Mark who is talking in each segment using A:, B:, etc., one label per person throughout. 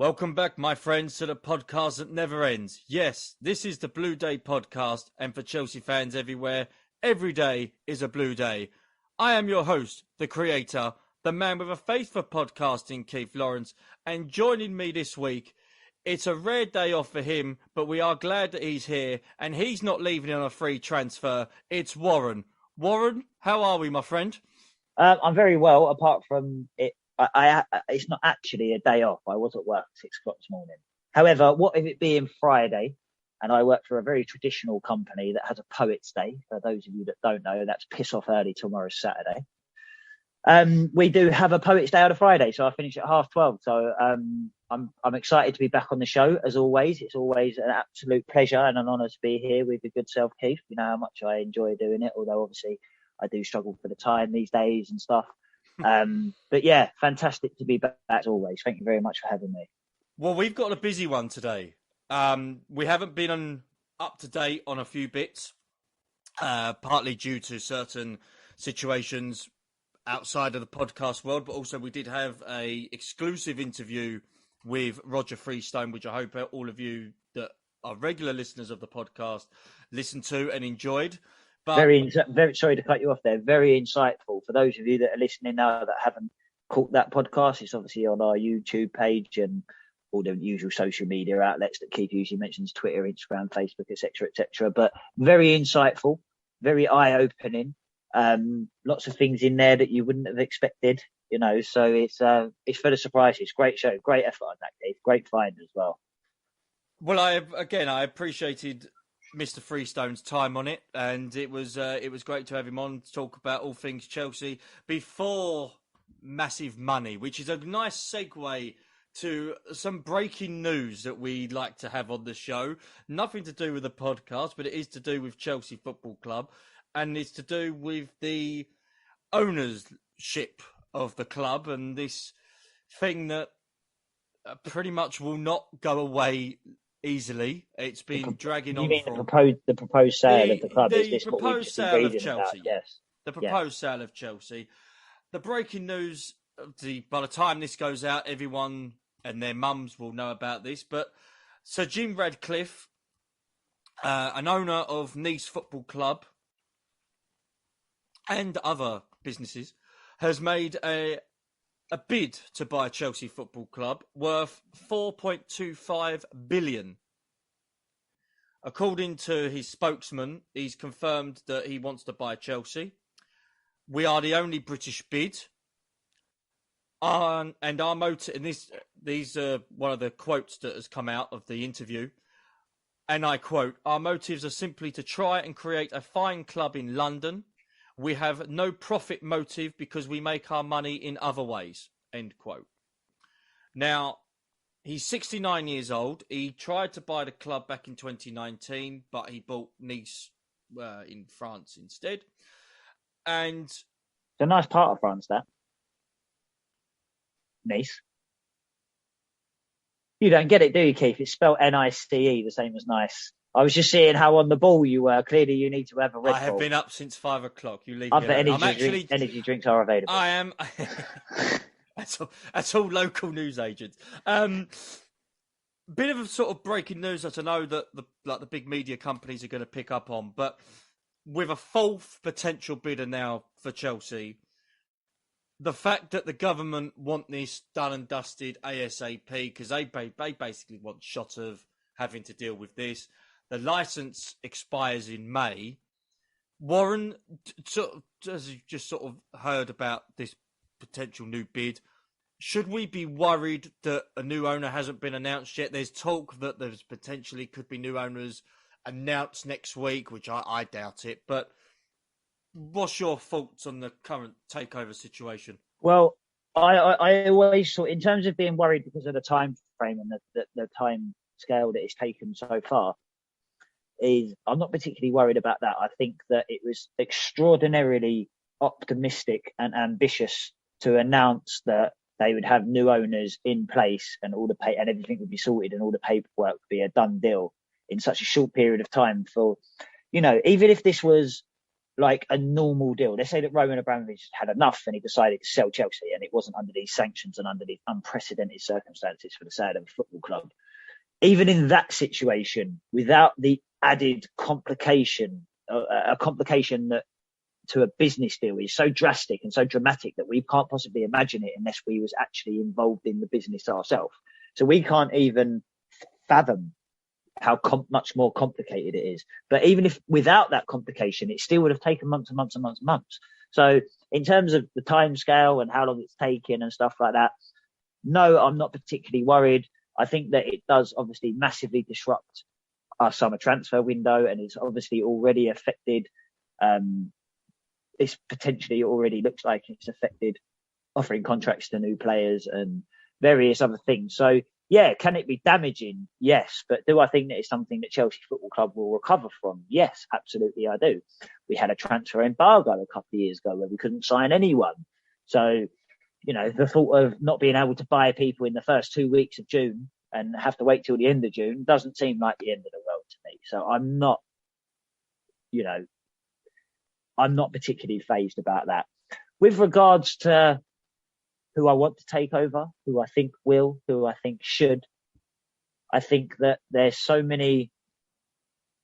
A: Welcome back, my friends, to the podcast that never ends. Yes, this is the Blue Day podcast, and for Chelsea fans everywhere, every day is a blue day. I am your host, the creator, the man with a face for podcasting, Keith Lawrence, and joining me this week, it's a rare day off for him, but we are glad that he's here, and he's not leaving on a free transfer. It's Warren. Warren, how are we, my friend?
B: I'm very well, apart from it. It's not actually a day off. I was at work at 6 o'clock this morning. However, what if it being Friday, and I work for a very traditional company that has a Poets' Day. For those of you that don't know, that's piss off early tomorrow's Saturday. We do have a Poets' Day on a Friday, so I finish at 12:30. So I'm excited to be back on the show as always. It's always an absolute pleasure and an honour to be here with your good self, Keith. You know how much I enjoy doing it, although obviously I do struggle for the time these days and stuff. But yeah, fantastic to be back as always. Thank you very much for having me.
A: Well, we've got a busy one today. We haven't been up to date on a few bits, partly due to certain situations outside of the podcast world, but also we did have a exclusive interview with Roger Freestone, which I hope all of you that are regular listeners of the podcast listened to and enjoyed. But
B: very sorry to cut you off there. Very insightful. For those of you that are listening now that haven't caught that podcast, it's obviously on our YouTube page and all the usual social media outlets that Keith usually mentions: Twitter, Instagram, Facebook, etc. But very insightful, very eye-opening. Lots of things in there that you wouldn't have expected, you know. So it's full of surprises. Great show, great effort on that, Keith. Great find as well.
A: Well, I appreciated Mr. Freestone's time on it, and it was great to have him on to talk about all things Chelsea before massive money, which is a nice segue to some breaking news that we like to have on the show. Nothing to do with the podcast, but it is to do with Chelsea Football Club, and it's to do with the ownership of the club and this thing that pretty much will not go away easily. It's been dragging on.
B: You mean the proposed sale of the club?
A: The proposed sale of Chelsea.
B: Yes.
A: The proposed sale of Chelsea. The breaking news, by the time this goes out, everyone and their mums will know about this. But Sir Jim Radcliffe, an owner of Nice Football Club and other businesses, has made a bid to buy Chelsea Football Club worth $4.25 billion. According to his spokesman, he's confirmed that he wants to buy Chelsea. We are the only British bid. And our motive, and these are one of the quotes that has come out of the interview. And I quote, "Our motives are simply to try and create a fine club in London. We have no profit motive because we make our money in other ways." End quote. Now, he's 69 years old. He tried to buy the club back in 2019, but he bought Nice in France instead. And
B: it's a nice part of France, that. Nice. You don't get it, do you, Keith? It's spelled Nice, the same as nice. I was just seeing how on the ball you were. Clearly, you need to have a Red Bull.
A: I have been up since 5 o'clock. You leave
B: Other
A: me alone.
B: energy drinks are available.
A: I am. That's all local news agents. Bit of a sort of breaking news that I know that the big media companies are going to pick up on, but with a fourth potential bidder now for Chelsea, the fact that the government want this done and dusted ASAP because they basically want shot of having to deal with this. The licence expires in May. Warren, as you just sort of heard about this potential new bid, should we be worried that a new owner hasn't been announced yet? There's talk that there's potentially could be new owners announced next week, which I doubt it. But what's your thoughts on the current takeover situation?
B: Well, I always thought, in terms of being worried because of the time frame and the time scale that it's taken so far, I'm not particularly worried about that. I think that it was extraordinarily optimistic and ambitious to announce that they would have new owners in place and and everything would be sorted and all the paperwork would be a done deal in such a short period of time. For, you know, even if this was like a normal deal. Let's say that Roman Abramovich had enough and he decided to sell Chelsea, and it wasn't under these sanctions and under these unprecedented circumstances for the sale of a football club. Even in that situation, without the added complication, a complication that to a business deal is so drastic and so dramatic that we can't possibly imagine it unless we was actually involved in the business ourselves. So we can't even fathom how much more complicated it is. But even if without that complication, it still would have taken months and months and months and months. So in terms of the time scale and how long it's taken and stuff like that, no, I'm not particularly worried. I think that it does obviously massively disrupt our summer transfer window, and it's obviously already affected. This potentially already looks like it's affected offering contracts to new players and various other things. So yeah, can it be damaging? Yes. But do I think that it's something that Chelsea Football Club will recover from? Yes, absolutely I do. We had a transfer embargo a couple of years ago where we couldn't sign anyone. So, you know, the thought of not being able to buy people in the first 2 weeks of June and have to wait till the end of June doesn't seem like the end of the world to me. So I'm not, you know, I'm not particularly fazed about that. With regards to who I want to take over, who I think will, who I think should, I think that there's so many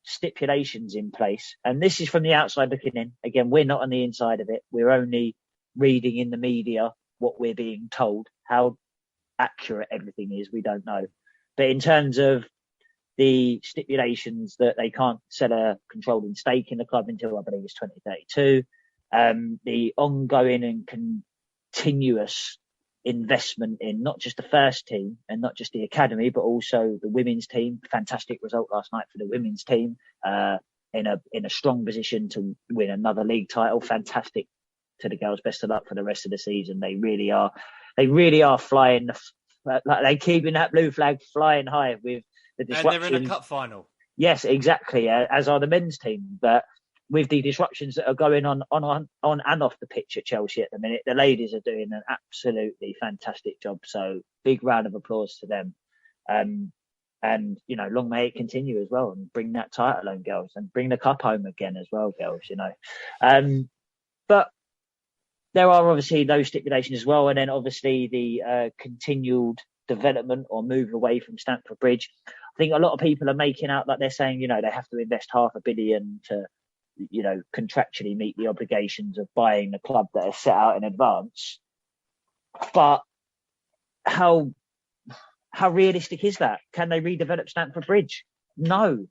B: stipulations in place. And this is from the outside looking in. Again, we're not on the inside of it. We're only reading in the media what we're being told. How accurate everything is, we don't know. But in terms of the stipulations that they can't sell a controlling stake in the club until I believe it's 2032, the ongoing and continuous investment in not just the first team and not just the academy, but also the women's team. Fantastic result last night for the women's team, in a strong position to win another league title. Fantastic to the girls. Best of luck for the rest of the season. They really are flying. Like they keeping that blue flag flying high with the disruptions.
A: And they're in a cup final.
B: Yes, exactly. As are the men's team, but with the disruptions that are going on and off the pitch at Chelsea at the minute, the ladies are doing an absolutely fantastic job. So big round of applause to them. And, you know, long may it continue as well, and bring that title home, girls, and bring the cup home again as well, girls, you know. But there are obviously those stipulations as well. And then obviously the continued development or move away from Stamford Bridge. I think a lot of people are making out that they're saying, you know, they have to invest £500 million to, you know, contractually meet the obligations of buying the club that are set out in advance. But how realistic is that? Can they redevelop Stamford Bridge? No.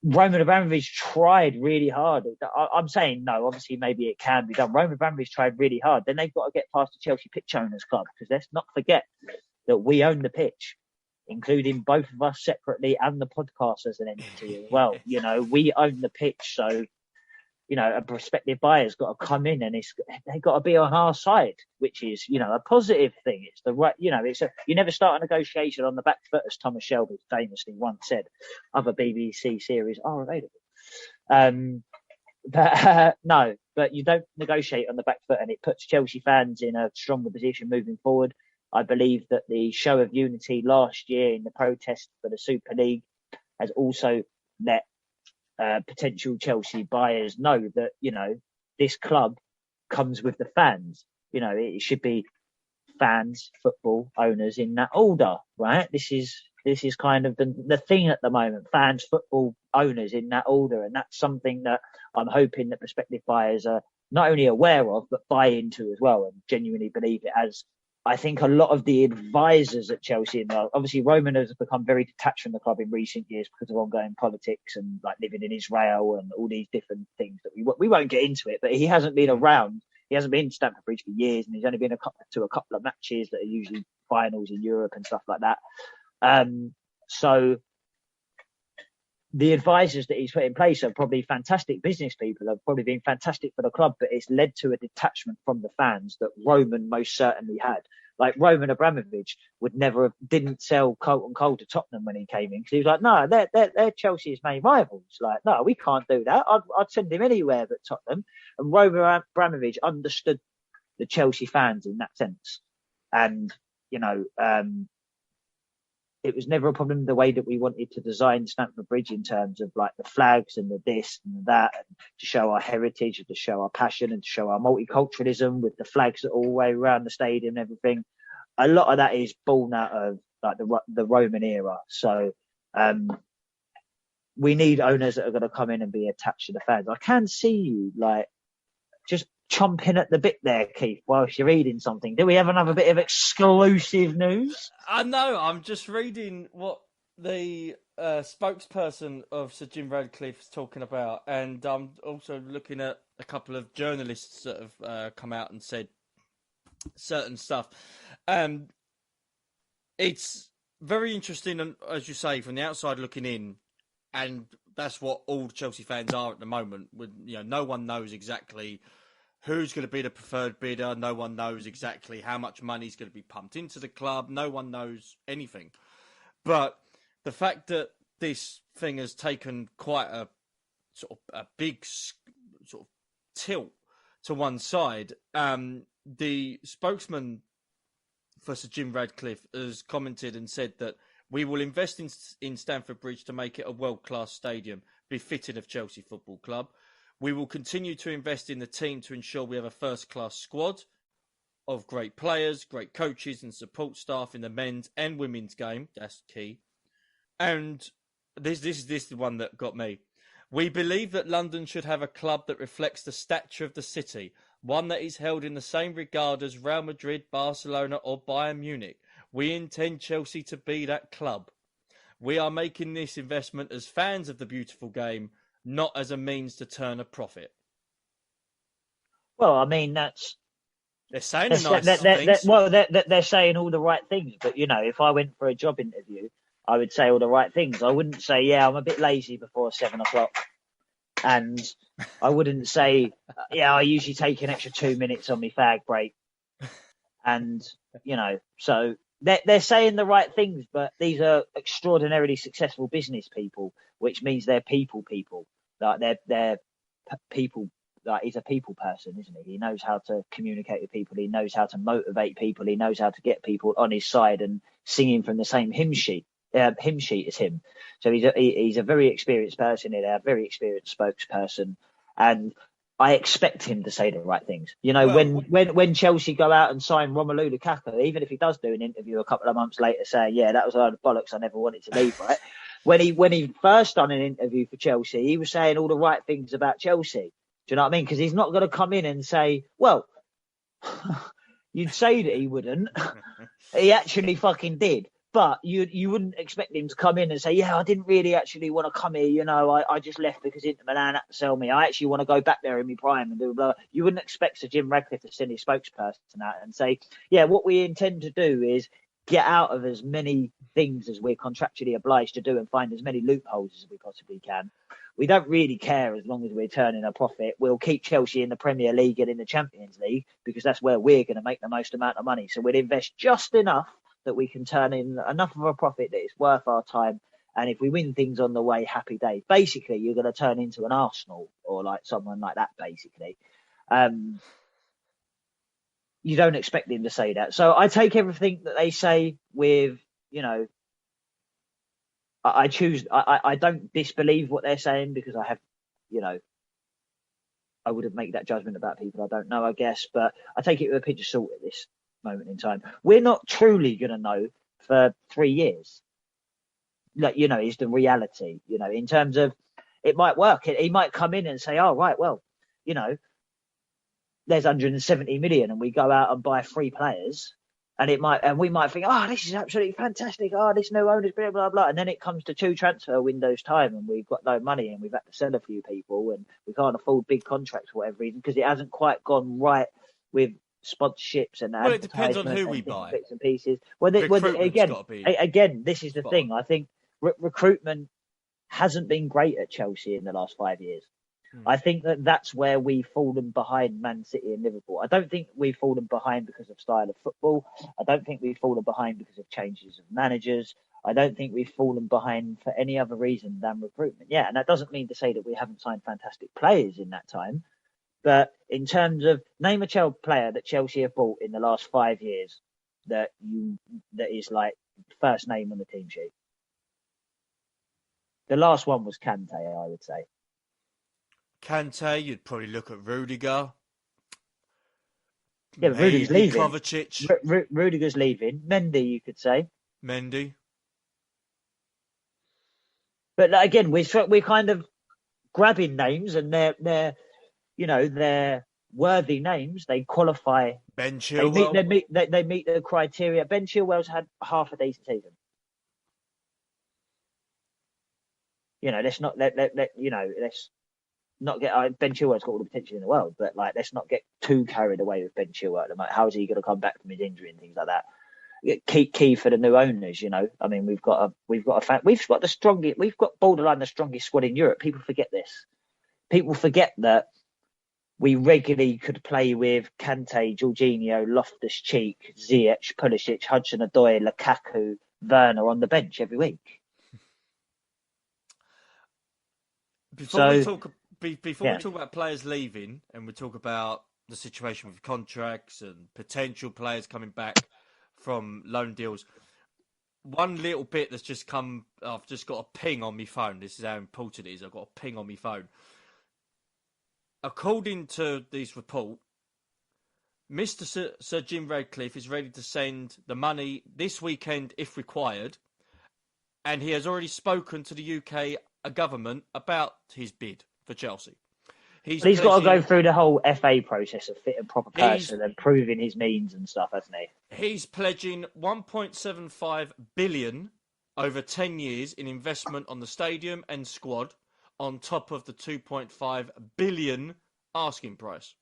B: Roman Abramovich tried really hard. I'm saying no, obviously maybe it can be done. Roman Abramovich tried really hard. Then they've got to get past the Chelsea Pitch Owners Club, because let's not forget that we own the pitch, including both of us separately and the podcast as an entity as well. You know, we own the pitch. So, you know, a prospective buyer's got to come in and they've got to be on our side, which is, you know, a positive thing. It's the right, you know, you never start a negotiation on the back foot, as Thomas Shelby famously once said. Other BBC series are available. No, but you don't negotiate on the back foot, and it puts Chelsea fans in a stronger position moving forward. I believe that the show of unity last year in the protest for the Super League has also let potential Chelsea buyers know that, you know, this club comes with the fans. You know, it should be fans, football, owners in that order, right? This is kind of the thing at the moment. Fans, football, owners in that order, and that's something that I'm hoping that prospective buyers are not only aware of but buy into as well, and genuinely believe it. As I think a lot of the advisors at Chelsea, and obviously Roman has become very detached from the club in recent years because of ongoing politics and like living in Israel and all these different things that we won't get into it. But he hasn't been around. He hasn't been to Stamford Bridge for years, and he's only been to a couple of matches that are usually finals in Europe and stuff like that. So the advisors that he's put in place are probably fantastic business people, have probably been fantastic for the club, but it's led to a detachment from the fans that Roman most certainly had. Like Roman Abramovich didn't sell Colton Cole to Tottenham when he came in, because he was like, no, they're Chelsea's main rivals. Like, no, we can't do that. I'd send him anywhere but Tottenham. And Roman Abramovich understood the Chelsea fans in that sense. And, you know, it was never a problem the way that we wanted to design Stamford Bridge in terms of like the flags and the this and that, and to show our heritage and to show our passion and to show our multiculturalism with the flags all the way around the stadium and everything. A lot of that is born out of like the Roman era. So we need owners that are going to come in and be attached to the fans. I can see you like just chomping at the bit there, Keith, whilst you're reading something. Do we have another bit of exclusive news?
A: I know. I'm just reading what the spokesperson of Sir Jim Radcliffe is talking about, and I'm also looking at a couple of journalists that have come out and said certain stuff. It's very interesting, and as you say, from the outside looking in, and that's what all Chelsea fans are at the moment. With no one knows exactly who's going to be the preferred bidder. No one knows exactly how much money is going to be pumped into the club. No one knows anything. But the fact that this thing has taken quite a sort of a big sort of tilt to one side, the spokesman for Sir Jim Radcliffe has commented and said that we will invest in Stamford Bridge to make it a world-class stadium befitting of Chelsea Football Club. We will continue to invest in the team to ensure we have a first-class squad of great players, great coaches and support staff in the men's and women's game. That's key. And this is the one that got me. We believe that London should have a club that reflects the stature of the city, one that is held in the same regard as Real Madrid, Barcelona or Bayern Munich. We intend Chelsea to be that club. We are making this investment as fans of the beautiful game, not as a means to turn a profit.
B: Well, I mean,
A: they're saying nice things.
B: They're saying all the right things. But, if I went for a job interview, I would say all the right things. I wouldn't say, yeah, I'm a bit lazy before 7 o'clock. And I wouldn't say, yeah, I usually take an extra 2 minutes on my fag break. And, so they're saying the right things, but these are extraordinarily successful business people, which means they're people. Like they're people. Like he's a people person, isn't he? He knows how to communicate with people. He knows how to motivate people. He knows how to get people on his side and singing from the same hymn sheet as him. So he's a very experienced person, a very experienced spokesperson, and I expect him to say the right things. When Chelsea go out and sign Romelu Lukaku, even if he does do an interview a couple of months later saying, yeah, that was a load of bollocks, I never wanted to leave, right? When he first done an interview for Chelsea, he was saying all the right things about Chelsea. Do you know what I mean? Because he's not going to come in and say, well, you'd say that he wouldn't. He actually fucking did. But you wouldn't expect him to come in and say, yeah, I didn't really actually want to come here. I just left because Inter Milan had to sell me. I actually want to go back there in my prime and do blah, blah. You wouldn't expect Sir Jim Radcliffe to send his spokesperson out and say, yeah, what we intend to do is get out of as many things as we're contractually obliged to do and find as many loopholes as we possibly can. We don't really care as long as we're turning a profit. We'll keep Chelsea in the Premier League and in the Champions League because that's where we're going to make the most amount of money. So we'll invest just enough that we can turn in enough of a profit that it's worth our time. And if we win things on the way, happy day. Basically, you're going to turn into an Arsenal or like someone like that, basically. You don't expect him to say that. So I take everything that they say with, I don't disbelieve what they're saying because I have, I wouldn't make that judgment about people I don't know, I guess. But I take it with a pinch of salt at this moment in time. We're not truly going to know for 3 years. Like, is the reality, in terms of it might work. He might come in and say, oh, right, well, there's 170 million and we go out and buy 3 players and we might think, oh, this is absolutely fantastic. Oh, this new owner's blah, blah, blah. And then it comes to 2 transfer windows time and we've got no money and we've had to sell a few people and we can't afford big contracts for whatever reason because it hasn't quite gone right with sponsorships and
A: it depends on who we buy.
B: Bits and pieces. Again, this is the thing. I think recruitment hasn't been great at Chelsea in the last 5 years. I think that's where we've fallen behind Man City and Liverpool. I don't think we've fallen behind because of style of football. I don't think we've fallen behind because of changes of managers. I don't think we've fallen behind for any other reason than recruitment. Yeah, and that doesn't mean to say that we haven't signed fantastic players in that time. But in terms of name a player that Chelsea have bought in the last 5 years that is like first name on the team sheet. The last one was Kante, I would say.
A: Kante, you'd probably look at Rudiger.
B: Yeah, but Rudiger's
A: Maybe
B: leaving.
A: Kovacic.
B: Rudiger's leaving. Mendy, you could say.
A: Mendy.
B: But again, we're kind of grabbing names, and they're worthy names. They qualify.
A: Ben Chilwell.
B: They meet the criteria. Ben Chilwell's had half a decent season. Let's not let's not get Ben Chilwell's got all the potential in the world, but let's not get too carried away with Ben Chilwell at the moment. How is he going to come back from his injury and things like that? Key for the new owners, I mean, we've got borderline the strongest squad in Europe. People forget this. People forget that we regularly could play with Kante, Jorginho, Loftus-Cheek, Ziyech, Pulisic, Hudson-Odoi, Lukaku, Werner on the bench every week.
A: Before we talk about players leaving, and we talk about the situation with contracts and potential players coming back from loan deals, one little bit that's just come, I've just got a ping on my phone. This is how important it is. I've got a ping on my phone. According to this report, Mr. Sir Jim Ratcliffe is ready to send the money this weekend if required, and he has already spoken to the UK government about his bid for Chelsea. He's
B: got to go through the whole FA process of fit and proper person and proving his means and stuff, hasn't he?
A: He's pledging 1.75 billion over 10 years in investment on the stadium and squad, on top of the 2.5 billion asking price.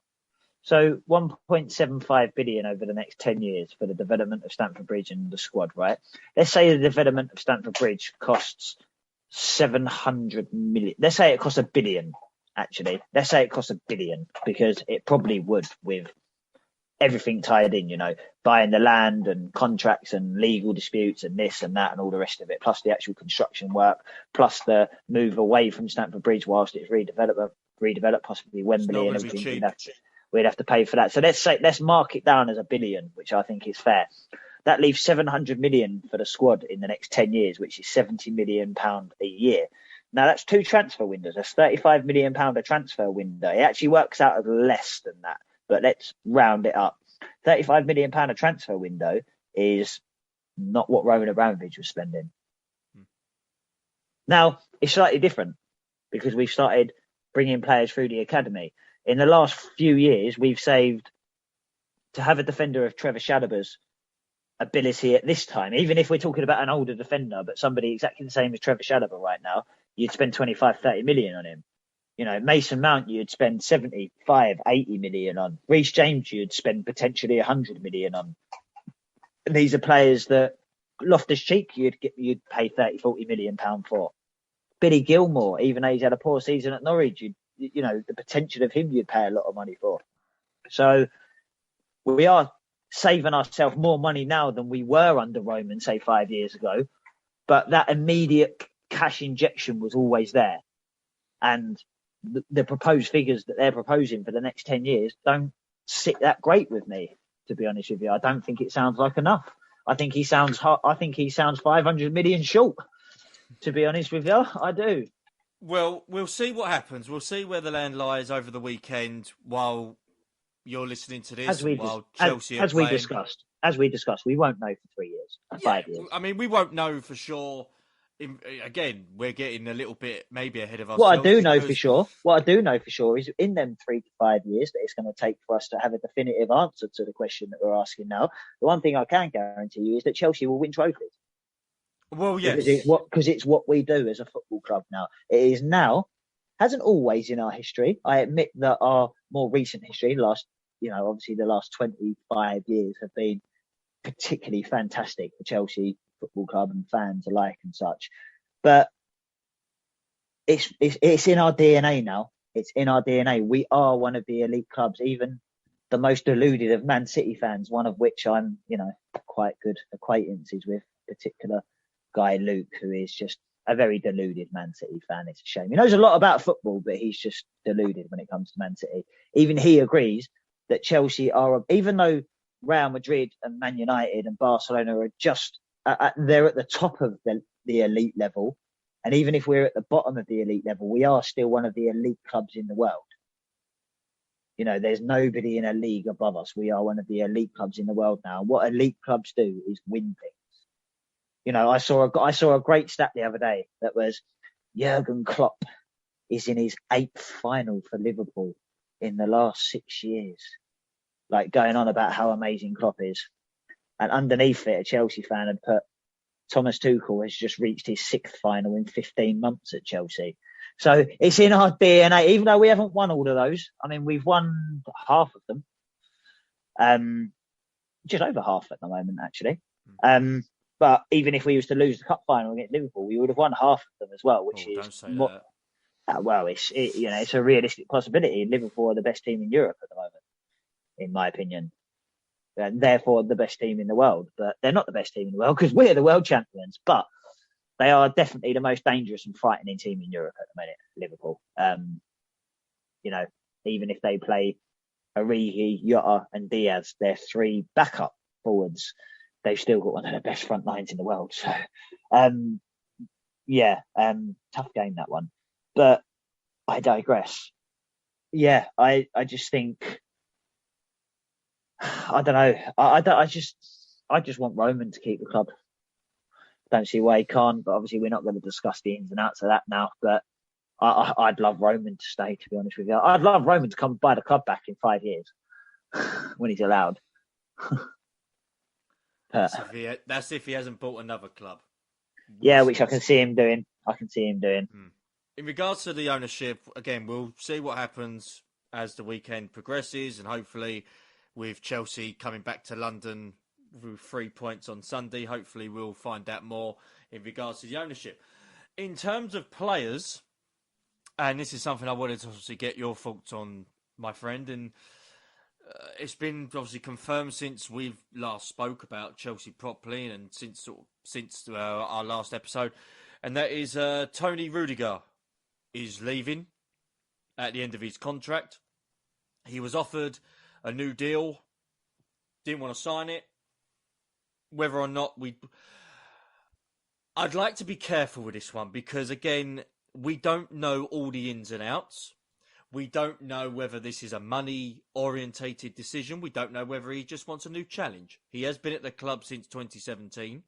B: So 1.75 billion over the next 10 years for the development of Stamford Bridge and the squad, right? Let's say the development of Stamford Bridge costs 700 million. Let's say it costs $1 billion, actually. Let's say it costs $1 billion, because it probably would, with everything tied in, buying the land and contracts and legal disputes and this and that and all the rest of it, plus the actual construction work, plus the move away from Stamford Bridge whilst it's redeveloped, possibly Wembley and everything. We'd have to pay for that. So let's mark it down as $1 billion, which I think is fair. That leaves 700 million for the squad in the next 10 years, which is £70 million a year. Now, that's 2 transfer windows. That's £35 million a transfer window. It actually works out as less than that, but let's round it up. £35 million a transfer window is not what Roman Abramovich was spending. Now, it's slightly different because we've started bringing players through the academy. In the last few years, we've saved, to have a defender of Trevor Chalobah's ability at this time, even if we're talking about an older defender, but somebody exactly the same as Trevor Chalobah right now, you'd spend 25-30 million on him. Mason Mount, you'd spend 75-80 million on. Reece James, you'd spend potentially 100 million on. And these are players that Loftus-Cheek, you'd pay 30-40 million pound for. Billy Gilmore, even though he's had a poor season at Norwich, the potential of him, you'd pay a lot of money for. So we are saving ourselves more money now than we were under Roman, say 5 years ago. But that immediate cash injection was always there. And the proposed figures that they're proposing for the next 10 years don't sit that great with me, to be honest with you. I don't think it sounds like enough. I think he sounds 500 million short, to be honest with you. I do.
A: Well, we'll see what happens. We'll see where the land lies over the weekend while you're listening to this. While Chelsea
B: as we discussed, we won't know for 3 years, 5 years.
A: I mean, we won't know for sure. Again, we're getting a little bit maybe ahead of ourselves.
B: What I do know for sure is in them 3 to 5 years that it's going to take for us to have a definitive answer to the question that we're asking now. The one thing I can guarantee you is that Chelsea will win trophies.
A: Well, yes.
B: Because it's what we do as a football club now. It is now, hasn't always in our history. I admit that our more recent history, obviously the last 25 years have been particularly fantastic for Chelsea Football Club and fans alike and such. But it's in our DNA now. It's in our DNA. We are one of the elite clubs, even the most deluded of Man City fans, one of which I'm, quite good acquaintances with, particular guy Luke, who is just a very deluded Man City fan. It's a shame. He knows a lot about football, but he's just deluded when it comes to Man City. Even he agrees that Chelsea are, even though Real Madrid and Man United and Barcelona are just they're at the top of the elite level. And even if we're at the bottom of the elite level, we are still one of the elite clubs in the world. You know, there's nobody in a league above us. We are one of the elite clubs in the world now. What elite clubs do is win things. You know, I saw a great stat the other day that was Jurgen Klopp is in his 8th final for Liverpool in the last 6 years. Like, going on about how amazing Klopp is. And underneath it, a Chelsea fan had put, Thomas Tuchel has just reached his 6th final in 15 months at Chelsea. So it's in our DNA, even though we haven't won all of those. I mean, we've won half of them. Just over half at the moment, actually. But even if we was to lose the cup final against Liverpool, we would have won half of them as well, which is
A: don't say that.
B: Well, it's a realistic possibility. Liverpool are the best team in Europe at the moment, in my opinion. And therefore the best team in the world. But they're not the best team in the world because we're the world champions. But they are definitely the most dangerous and frightening team in Europe at the minute, Liverpool. You know, even if they play Origi, Jota and Diaz, they're 3 backup forwards. They've still got one of the best front lines in the world. So, tough game, that one. But I digress. Yeah, I just think, I don't know. I just want Roman to keep the club. Don't see why he can't, but obviously we're not going to discuss the ins and outs of that now. But I'd love Roman to stay, to be honest with you. I'd love Roman to come buy the club back in 5 years when he's allowed.
A: That's if he hasn't bought another club.
B: Yeah, which I can see him doing.
A: In regards to the ownership, again, we'll see what happens as the weekend progresses, and hopefully with Chelsea coming back to London with 3 points on Sunday, hopefully we'll find out more in regards to the ownership. In terms of players, and this is something I wanted to obviously get your thoughts on, my friend, and it's been obviously confirmed since we've last spoke about Chelsea properly, and since our last episode, and that is Tony Rudiger is leaving at the end of his contract. He was offered a new deal, didn't want to sign it. Whether or not I'd like to be careful with this one because, again, we don't know all the ins and outs. We don't know whether this is a money-orientated decision. We don't know whether he just wants a new challenge. He has been at the club since 2017,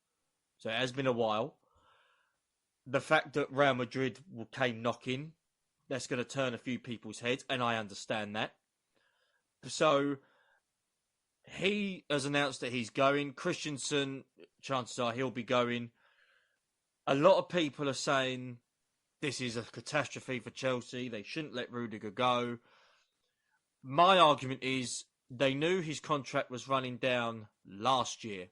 A: so it has been a while. The fact that Real Madrid came knocking, that's going to turn a few people's heads, and I understand that. So he has announced that he's going. Christensen, chances are he'll be going. A lot of people are saying this is a catastrophe for Chelsea. They shouldn't let Rudiger go. My argument is they knew his contract was running down last year.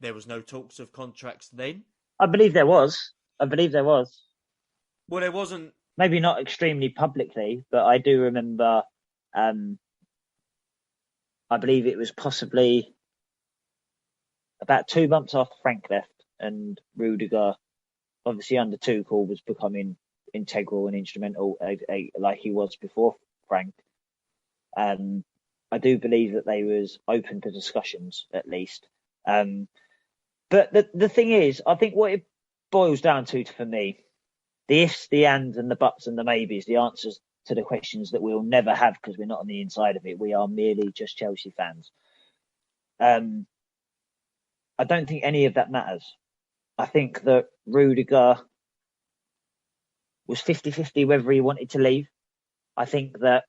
A: There was no talks of contracts then.
B: I believe there was. Well,
A: there wasn't.
B: Maybe not extremely publicly, but I do remember, I believe it was possibly about 2 months after Frank left and Rudiger, obviously under Tuchel, was becoming integral and instrumental like he was before Frank. I do believe that they was open to discussions, at least. But the thing is, I think what it boils down to for me, the ifs, the ands and the buts and the maybes, the answers to the questions that we'll never have because we're not on the inside of it. We are merely just Chelsea fans. I don't think any of that matters. I think that Rudiger was 50-50 whether he wanted to leave. I think that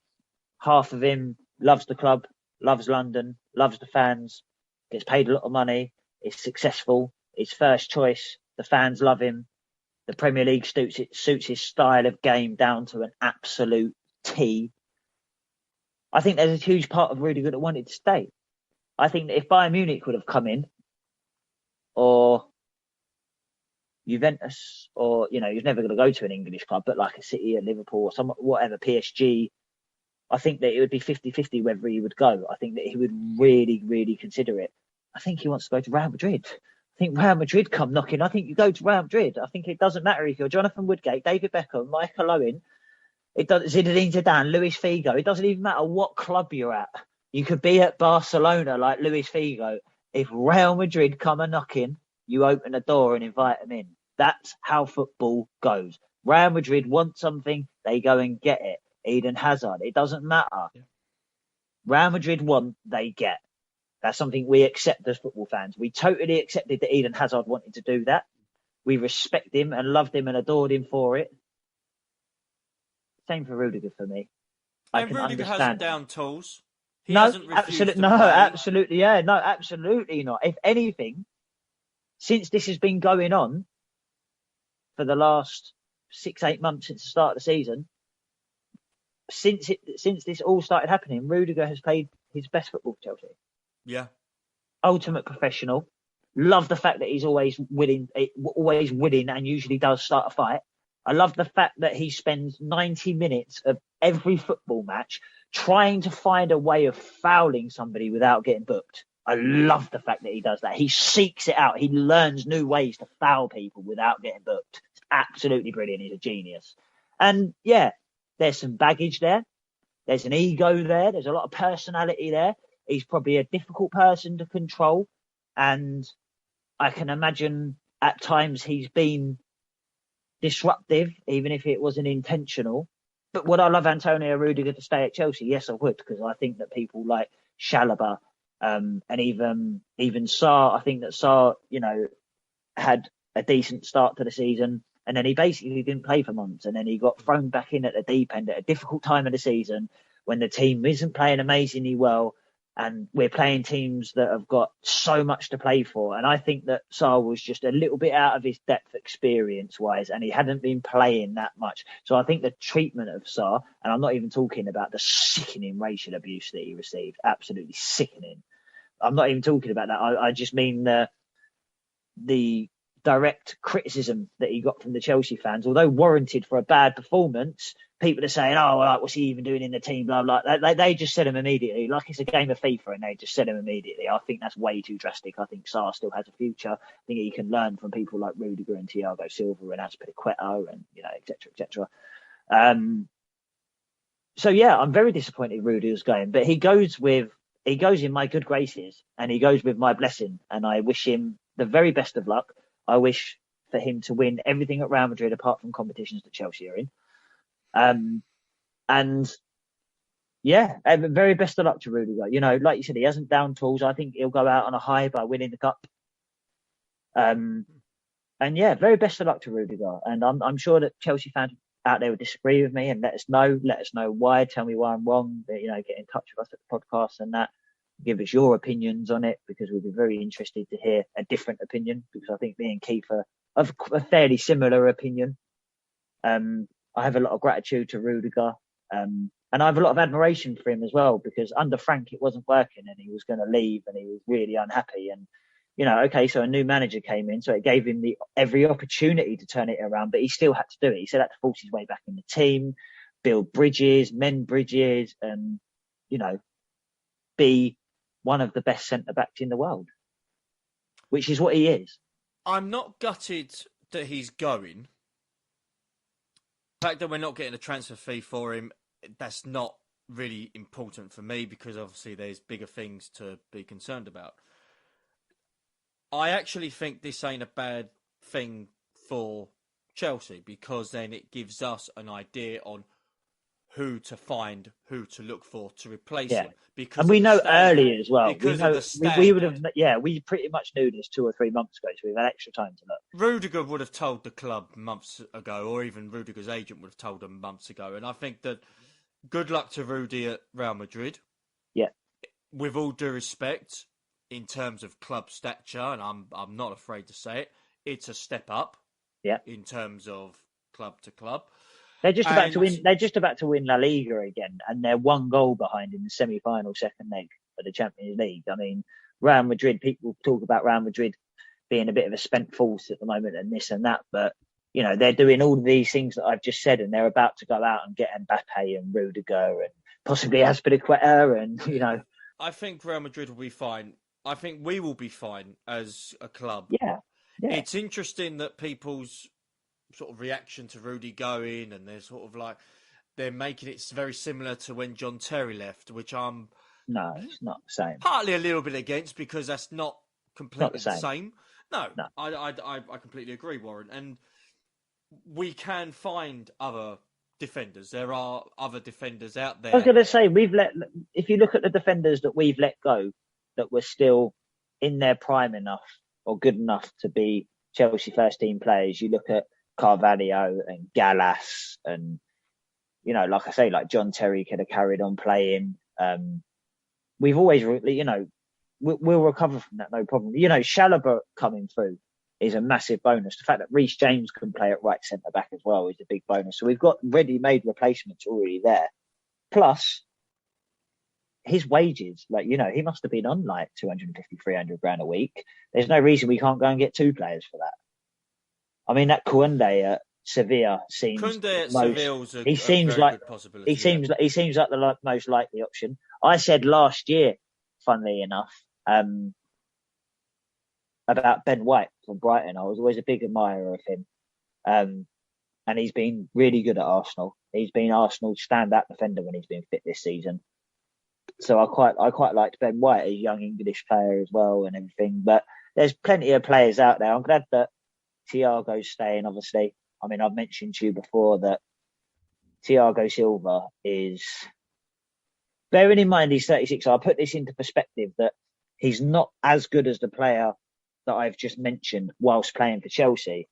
B: half of him loves the club, loves London, loves the fans, gets paid a lot of money, is successful, is first choice, the fans love him. The Premier League suits his style of game down to an absolute T. I think there's a huge part of Rudiger that wanted to stay. I think that if Bayern Munich would have come in, or Juventus, or, you know, he's never going to go to an English club, but like a City or Liverpool or whatever, PSG, I think that it would be 50-50 whether he would go. I think that he would really, really consider it. I think he wants to go to Real Madrid. I think Real Madrid come knocking. I think you go to Real Madrid. I think it doesn't matter if you're Jonathan Woodgate, David Beckham, Michael Owen, Zinedine Zidane, Luis Figo. It doesn't even matter what club you're at. You could be at Barcelona like Luis Figo. If Real Madrid come a knocking, you open the door and invite them in. That's how football goes. Real Madrid want something, they go and get it. Eden Hazard, it doesn't matter.
A: Yeah.
B: Real Madrid want, they get. That's something we accept as football fans. We totally accepted that Eden Hazard wanted to do that. We respect him and loved him and adored him for it. Same for Rudiger for me. I can
A: Rudiger
B: understand.
A: hasn't down tools. He hasn't refused to play.
B: Absolutely, yeah. No, absolutely not. If anything, since this has been going on for the last 6-8 months since the start of the season, since this all started happening, Rudiger has played his best football for Chelsea.
A: Yeah.
B: Ultimate professional. Love the fact that he's always winning and usually does start a fight. I love the fact that he spends 90 minutes of every football match trying to find a way of fouling somebody without getting booked. I love the fact that he does that. He seeks it out. He learns new ways to foul people without getting booked. It's absolutely brilliant. He's a genius. And yeah, there's some baggage there. There's an ego there. There's a lot of personality there. He's probably a difficult person to control. And I can imagine at times he's been disruptive, even if it wasn't intentional. But would I love Antonio Rudiger to stay at Chelsea? Yes, I would, because I think that people like Chalobah and even Sarr, I think that Sarr, had a decent start to the season, and then he basically didn't play for months, and then he got thrown back in at the deep end at a difficult time of the season when the team isn't playing amazingly well. And we're playing teams that have got so much to play for. And I think that Sarr was just a little bit out of his depth experience-wise, and he hadn't been playing that much. So I think the treatment of Sarr, and I'm not even talking about the sickening racial abuse that he received, absolutely sickening. I'm not even talking about that. I just mean the direct criticism that he got from the Chelsea fans, although warranted for a bad performance. People are saying, "Oh, like, what's he even doing in the team?" Blah blah. They just said him immediately, like it's a game of FIFA, and they just said him immediately. I think that's way too drastic. I think Sarr still has a future. I think he can learn from people like Rudiger and Thiago Silva and Azpilicueta and etc. So yeah, I'm very disappointed Rudiger's going, but he goes in my good graces and he goes with my blessing, and I wish him the very best of luck. I wish for him to win everything at Real Madrid apart from competitions that Chelsea are in. And yeah, very best of luck to Rudiger. Like you said, he hasn't down tools. I think he'll go out on a high by winning the cup. And yeah, very best of luck to Rudiger. And I'm sure that Chelsea fans out there will disagree with me and let us know why. Tell me why I'm wrong. Get in touch with us at the podcast and that. Give us your opinions on it, because we'll be very interested to hear a different opinion, because I think me and Keith are of a fairly similar opinion. I have a lot of gratitude to Rudiger, and I have a lot of admiration for him as well, because under Frank it wasn't working and he was going to leave and he was really unhappy. And so a new manager came in, so it gave him every opportunity to turn it around, but he still had to do it. He still had to force his way back in the team, build bridges, mend bridges, and be one of the best centre-backs in the world, which is what he is.
A: I'm not gutted that he's going. The fact that we're not getting a transfer fee for him, that's not really important for me, because obviously there's bigger things to be concerned about. I actually think this ain't a bad thing for Chelsea, because then it gives us an idea on who to find, who to look for to replace him. Because
B: and we know early as well. We would have, we pretty much knew this 2 or 3 months ago, so we've had extra time to look.
A: Rudiger would have told the club months ago, or even Rudiger's agent would have told them months ago. And I think that good luck to Rudy at Real Madrid.
B: Yeah.
A: With all due respect, in terms of club stature, and I'm not afraid to say it, it's a step up.
B: Yeah.
A: In terms of club to club.
B: They're just about to win. They're just about to win La Liga again, and they're 1 goal behind in the semi-final second leg of the Champions League. I mean, Real Madrid. People talk about Real Madrid being a bit of a spent force at the moment, and this and that. But they're doing all of these things that I've just said, and they're about to go out and get Mbappe and Rudiger and possibly Azpilicueta, and
A: I think Real Madrid will be fine. I think we will be fine as a club.
B: Yeah.
A: It's interesting that people's sort of reaction to Rudy going, and they're making it very similar to when John Terry left, which I'm
B: no, it's not the same.
A: Partly a little bit against, because that's not completely
B: the
A: the
B: same.
A: same. No,
B: No.
A: I completely agree, Warren. And we can find other defenders. There are other defenders out
B: I was
A: there.
B: going to say, if you look at the defenders that we've let go that were still in their prime enough or good enough to be Chelsea first team players, you look at Carvalho and Gallas and, like I say, like John Terry could have carried on playing. We've always, we'll recover from that, no problem. Chalobah coming through is a massive bonus. The fact that Reece James can play at right centre back as well is a big bonus. So we've got ready-made replacements already there. Plus, his wages, he must have been on like 250, 300 grand a week. There's no reason we can't go and get two players for that. I mean, that Koundé at Sevilla seems
A: Koundé at
B: most.
A: Seville's a
B: He seems
A: very
B: like
A: good possibility.
B: he seems like the most likely option. I said last year, funnily enough, about Ben White from Brighton. I was always a big admirer of him, and he's been really good at Arsenal. He's been Arsenal's stand-up defender when he's been fit this season. So I quite liked Ben White, a young English player as well, and everything. But there's plenty of players out there. I'm glad that Thiago's staying. Obviously, I mean, I've mentioned to you before that Thiago Silva is. Bearing in mind he's 36, I'll put this into perspective that he's not as good as the player that I've just mentioned whilst playing for Chelsea.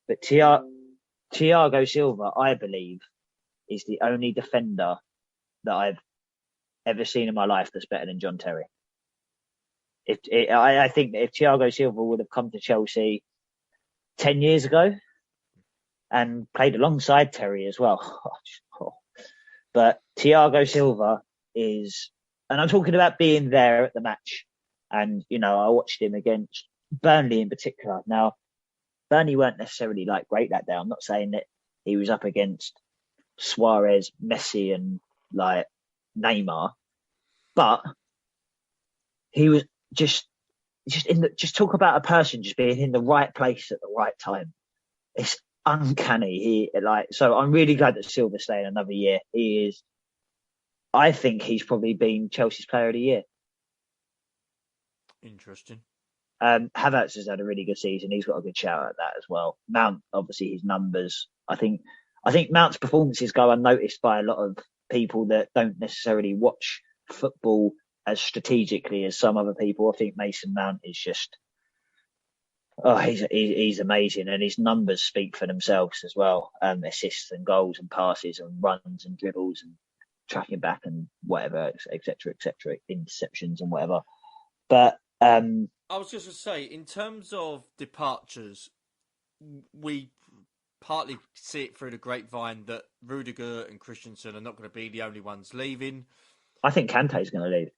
B: But Thiago Silva, I believe, is the only defender that I've ever seen in my life that's better than John Terry. I think that if Thiago Silva would have come to Chelsea 10 years ago and played alongside Terry as well. But Thiago Silva is, and I'm talking about being there at the match. And, I watched him against Burnley in particular. Now, Burnley weren't necessarily like great that day. I'm not saying that he was up against Suarez, Messi, and like Neymar, but he was just just talk about a person just being in the right place at the right time. It's uncanny. So I'm really glad that Silva's staying another year. I think he's probably been Chelsea's player of the year.
A: Interesting.
B: Havertz has had a really good season. He's got a good shout at that as well. Mount, obviously, his numbers. I think Mount's performances go unnoticed by a lot of people that don't necessarily watch football as strategically as some other people. I think Mason Mount is just, he's amazing, and his numbers speak for themselves as well. Assists and goals and passes and runs and dribbles and tracking back and whatever, etc., interceptions and whatever. But
A: I was just going to say, in terms of departures, we partly see it through the grapevine that Rudiger and Christensen are not going to be the only ones leaving.
B: I think Kante's going to leave.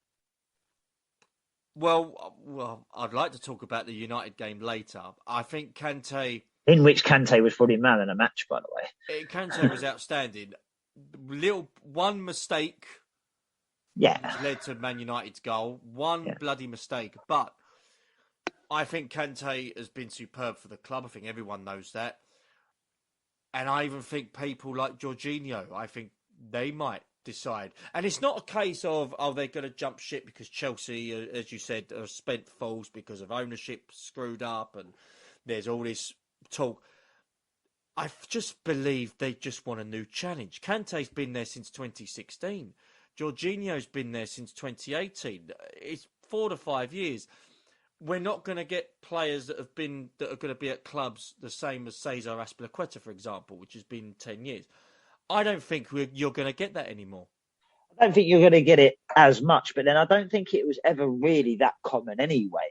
A: Well, I'd like to talk about the United game later. I think Kante...
B: In which Kante was probably man in a match, by the way.
A: Kante was outstanding. One mistake...
B: Yeah.
A: Which led to Man United's goal. One bloody mistake. But I think Kante has been superb for the club. I think everyone knows that. And I even think people like Jorginho, I think they might decide. And it's not a case of, they're going to jump ship because Chelsea, as you said, are spent fools because of ownership screwed up and there's all this talk. I just believe they just want a new challenge. Kante's been there since 2016. Jorginho's been there since 2018. It's 4 to 5 years. We're not going to get players that are going to be at clubs the same as Cesar Azpilicueta, for example, which has been 10 years. I don't think you're going to get that anymore.
B: I don't think you're going to get it as much, but then I don't think it was ever really that common anyway.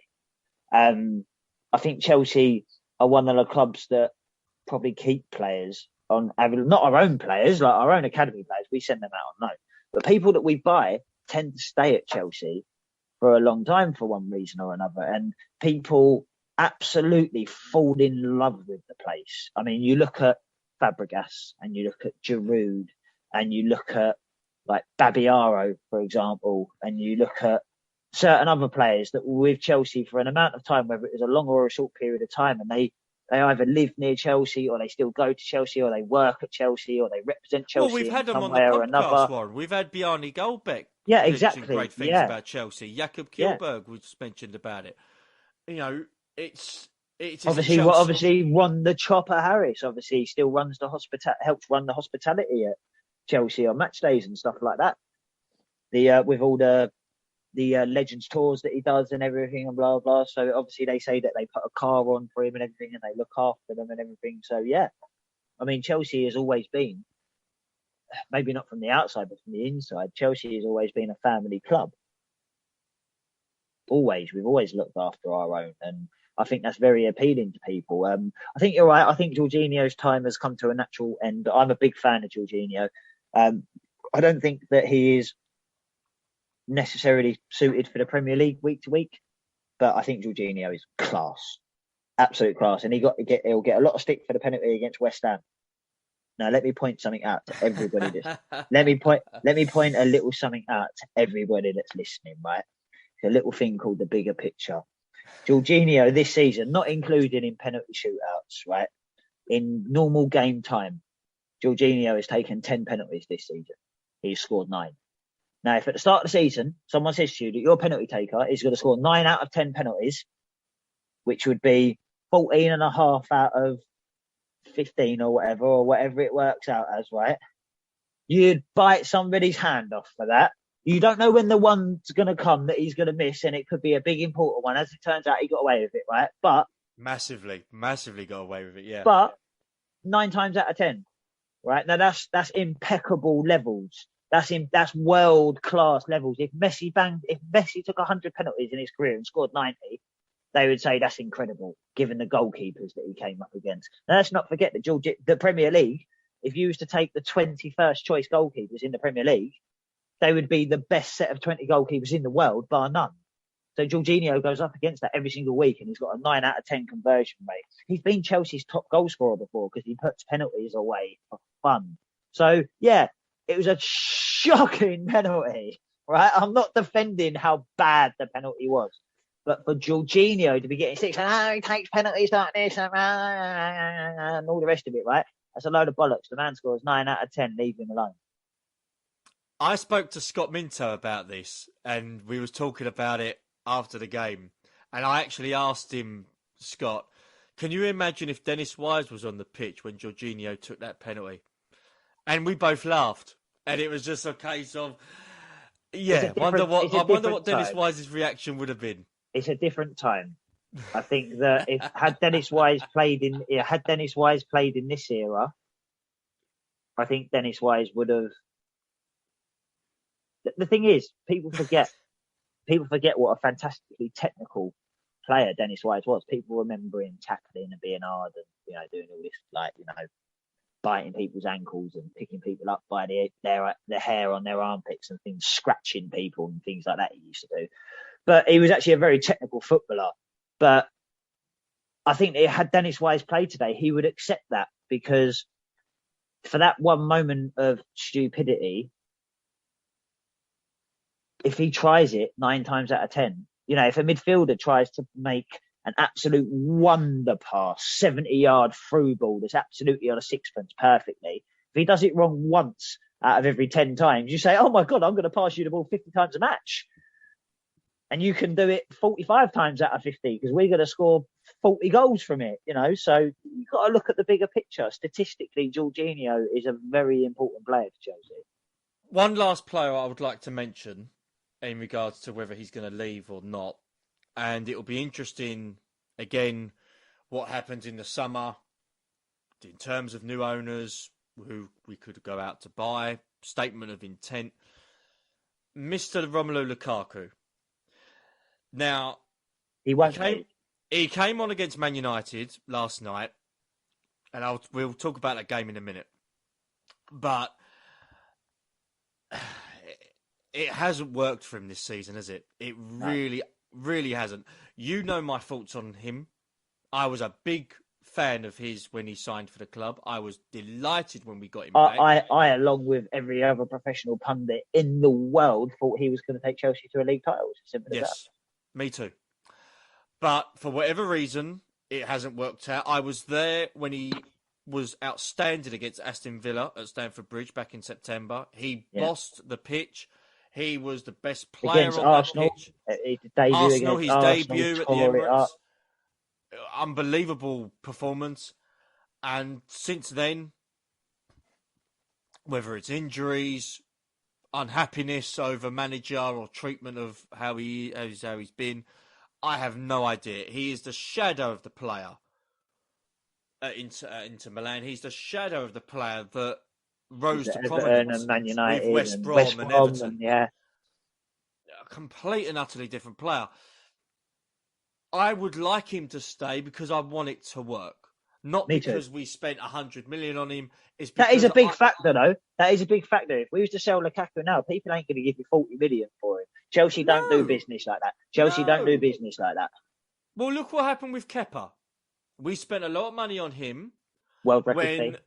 B: I think Chelsea are one of the clubs that probably keep players on, not our own players, like our own academy players. We send them out on loan. But people that we buy tend to stay at Chelsea for a long time for one reason or another. And people absolutely fall in love with the place. I mean, you look at Fabregas and you look at Giroud and you look at like Babiaro, for example, and you look at certain other players that were with Chelsea for an amount of time, whether it was a long or a short period of time, and they either live near Chelsea or they still go to Chelsea or they work at Chelsea or they represent Chelsea.
A: Well, we've had them on the podcast, Warren. We've had Bjarni Goldbeck.
B: Yeah, exactly.
A: Great things about Chelsea. Jakob Kjellberg was mentioned about it. you know, it's
B: Obviously,
A: Chelsea.
B: Ron the Chopper Harris obviously still runs the helps run the hospitality at Chelsea on match days and stuff like that. The with all the Legends tours that he does and everything and blah blah. So obviously they say that they put a car on for him and everything, and they look after them and everything. So yeah, I mean Chelsea has always been, maybe not from the outside but from the inside, Chelsea has always been a family club. We've always looked after our own, and I think that's very appealing to people. I think you're right. I think Jorginho's time has come to a natural end. I'm a big fan of Jorginho. I don't think that he is necessarily suited for the Premier League week to week, but I think Jorginho is class, absolute class, and he'll get a lot of stick for the penalty against West Ham. Now let me point something out to everybody. Let me point a little something out to everybody that's listening. Right, it's a little thing called the bigger picture. Jorginho this season, not included in penalty shootouts, right? In normal game time, Jorginho has taken 10 penalties this season. He's scored 9. Now, if at the start of the season, someone says to you that your penalty taker is going to score 9 out of 10 penalties, which would be 14.5 out of 15 or whatever it works out as, right? You'd bite somebody's hand off for that. You don't know when the one's going to come that he's going to miss, and it could be a big important one. As it turns out, he got away with it, right? But
A: massively got away with it, yeah.
B: But 9 times out of 10, right? Now that's impeccable levels. That's world class levels. If Messi took 100 penalties in his career and scored 90, they would say that's incredible, given the goalkeepers that he came up against. Now let's not forget that the Premier League, if you was to take the 21st choice goalkeepers in the Premier League, they would be the best set of 20 goalkeepers in the world, bar none. So Jorginho goes up against that every single week, and he's got a 9 out of 10 conversion rate. He's been Chelsea's top goal scorer before because he puts penalties away for fun. So yeah, it was a shocking penalty, right? I'm not defending how bad the penalty was, but for Jorginho to be getting 6 and he takes penalties like this and all the rest of it, right? That's a load of bollocks. The man scores 9 out of 10. Leave him alone.
A: I spoke to Scott Minto about this, and we was talking about it after the game. And I actually asked him, Scott, can you imagine if Dennis Wise was on the pitch when Jorginho took that penalty? And we both laughed. And it was just a case of, I wonder what Dennis Wise's reaction would have been.
B: It's a different time. I think that had Dennis Wise played in this era, I think Dennis Wise would have. The thing is, people forget what a fantastically technical player Dennis Wise was. People remember him tackling and being hard and doing all this biting people's ankles and picking people up by their hair on their armpits and things, scratching people and things like that he used to do. But he was actually a very technical footballer. But I think that had Dennis Wise played today, he would accept that, because for that one moment of stupidity, if he tries it 9 times out of 10, if a midfielder tries to make an absolute wonder pass, 70-yard through ball that's absolutely on a sixpence perfectly, if he does it wrong once out of every 10 times, you say, oh my God, I'm going to pass you the ball 50 times a match. And you can do it 45 times out of 50 because we're going to score 40 goals from it, So you've got to look at the bigger picture. Statistically, Jorginho is a very important player for Chelsea.
A: One last player I would like to mention in regards to whether he's going to leave or not. And it will be interesting, again, what happens in the summer in terms of new owners who we could go out to buy, statement of intent. Mr. Romelu Lukaku. Now, he came on against Man United last night, and we'll talk about that game in a minute. But it hasn't worked for him this season, has it? It really hasn't. You know my thoughts on him. I was a big fan of his when he signed for the club. I was delighted when we got him back.
B: I, along with every other professional pundit in the world, thought he was going to take Chelsea to a league title. Simple as that.
A: Me too. But for whatever reason, it hasn't worked out. I was there when he was outstanding against Aston Villa at Stamford Bridge back in September. He bossed the pitch. He was the best player
B: against
A: on
B: Arsenal.
A: that pitch.
B: His debut
A: Arsenal,
B: against
A: his
B: Arsenal,
A: debut at the
B: tore it up.
A: Emirates, unbelievable performance. And since then, whether it's injuries, unhappiness over manager or treatment of how he's been, I have no idea. He is the shadow of the player at Inter Milan. He's the shadow of the player that rose to
B: Everton
A: prominence
B: and Man
A: with
B: United
A: West
B: and
A: Brom
B: West
A: and
B: Brom,
A: Everton.
B: and yeah,
A: A complete and utterly different player. I would like him to stay because I want it to work. Not
B: me
A: because
B: too.
A: we spent 100 million on him. It's
B: That is
A: because
B: a big factor, though. That is a big factor. If we was to sell Lukaku now, people ain't going to give you 40 million for him. Chelsea don't do business like that. Chelsea don't do business like that.
A: Well, look what happened with Kepa. We spent a lot of money on him
B: World record
A: when
B: fee.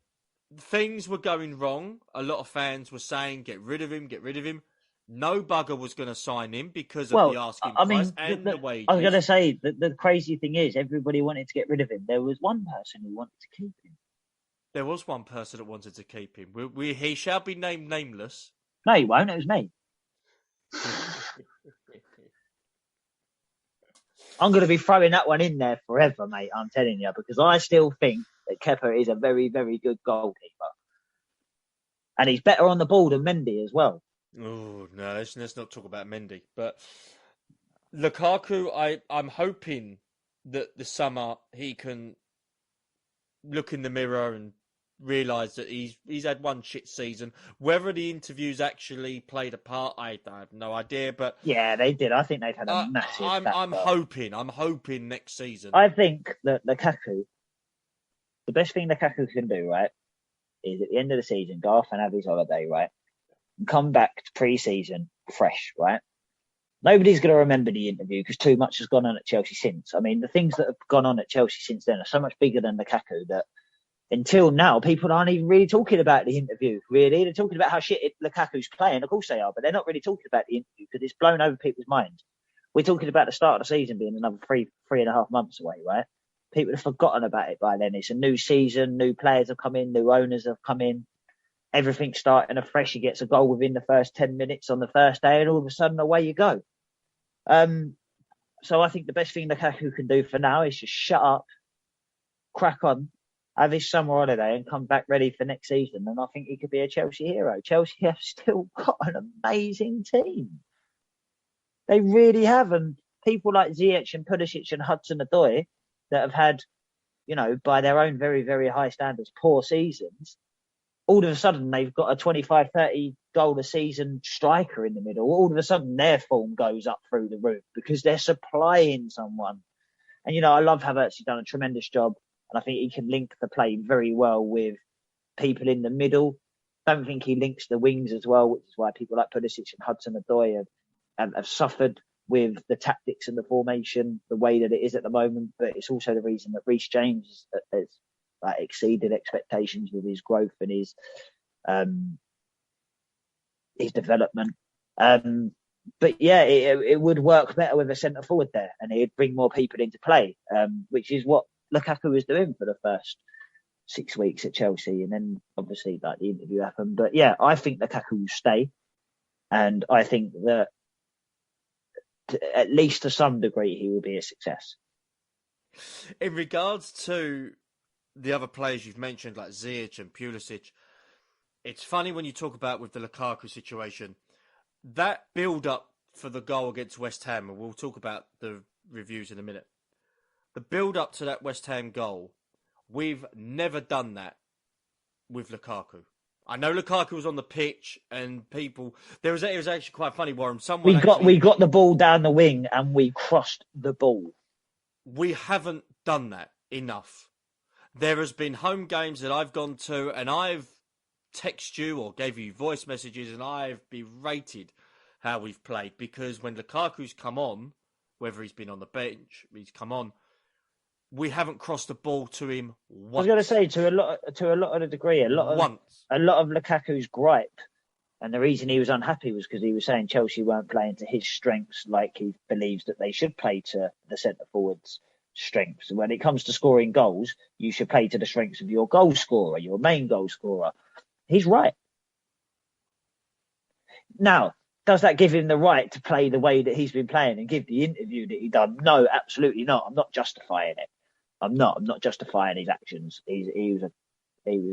A: things were going wrong. A lot of fans were saying, get rid of him, get rid of him. No bugger was going to sign him because of the asking price and the wages.
B: I was going to say, the crazy thing is, everybody wanted to get rid of him. There was one person who wanted to keep him.
A: There was one person that wanted to keep him. He shall be named nameless.
B: No, he won't. It was me. I'm going to be throwing that one in there forever, mate. I'm telling you, because I still think that Kepa is a very, very good goalkeeper. And he's better on the ball than Mendy as well.
A: Oh, no, let's not talk about Mendy. But Lukaku, I'm hoping that this summer he can look in the mirror and realise that he's had one shit season. Whether the interviews actually played a part, I have no idea. But
B: yeah, they did. I think they've had a massive.
A: I'm hoping next season.
B: I think that Lukaku, the best thing Lukaku can do, right, is at the end of the season go off and have his holiday, right, and come back to pre-season fresh, right. Nobody's going to remember the interview because too much has gone on at Chelsea since. I mean, the things that have gone on at Chelsea since then are so much bigger than Lukaku that until now, people aren't even really talking about the interview, really. They're talking about how shit Lukaku's playing. Of course they are, but they're not really talking about the interview because it's blown over people's minds. We're talking about the start of the season being another 3.5 months away, right? People have forgotten about it by then. It's a new season, new players have come in, new owners have come in. Everything's starting afresh. He gets a goal within the first 10 minutes on the first day, and all of a sudden, away you go. So I think the best thing Lukaku can do for now is just shut up, crack on, have his summer holiday, and come back ready for next season. And I think he could be a Chelsea hero. Chelsea have still got an amazing team. They really have. And people like Ziyech and Pulisic and Hudson-Odoi that have had, by their own very, very high standards, poor seasons, all of a sudden they've got a 25, 30 goal a season striker in the middle. All of a sudden their form goes up through the roof because they're supplying someone. And, I love Havertz. He's done a tremendous job. And I think he can link the play very well with people in the middle. Don't think he links the wings as well, which is why people like Pulisic and Hudson-Odoi have suffered with the tactics and the formation, the way that it is at the moment. But it's also the reason that Reece James has exceeded expectations with his growth and his development. But yeah, it would work better with a centre forward there, and it'd bring more people into play, which is what Lukaku was doing for the first 6 weeks at Chelsea, and then obviously the interview happened. But yeah, I think Lukaku will stay, and I think that at least to some degree he will be a success.
A: In regards to the other players you've mentioned, like Ziyech and Pulisic, it's funny when you talk about with the Lukaku situation, that build-up for the goal against West Ham, and we'll talk about the reviews in a minute. The build-up to that West Ham goal, we've never done that with Lukaku. I know Lukaku was on the pitch, and people. It was actually quite funny, Warren.
B: We got the ball down the wing, and we crossed the ball.
A: We haven't done that enough. There has been home games that I've gone to, and I've texted you or gave you voice messages, and I've berated how we've played because when Lukaku's come on, whether he's been on the bench, he's come on, we haven't crossed the ball to him once.
B: I was going to say to a lot of the degree, a lot of Lukaku's gripe, and the reason he was unhappy was because he was saying Chelsea weren't playing to his strengths like he believes that they should play to the centre forwards' strengths. When it comes to scoring goals, you should play to the strengths of your goal scorer, your main goal scorer. He's right. Now, does that give him the right to play the way that he's been playing and give the interview that he done? No, absolutely not. I'm not justifying it. I'm not justifying his actions. He was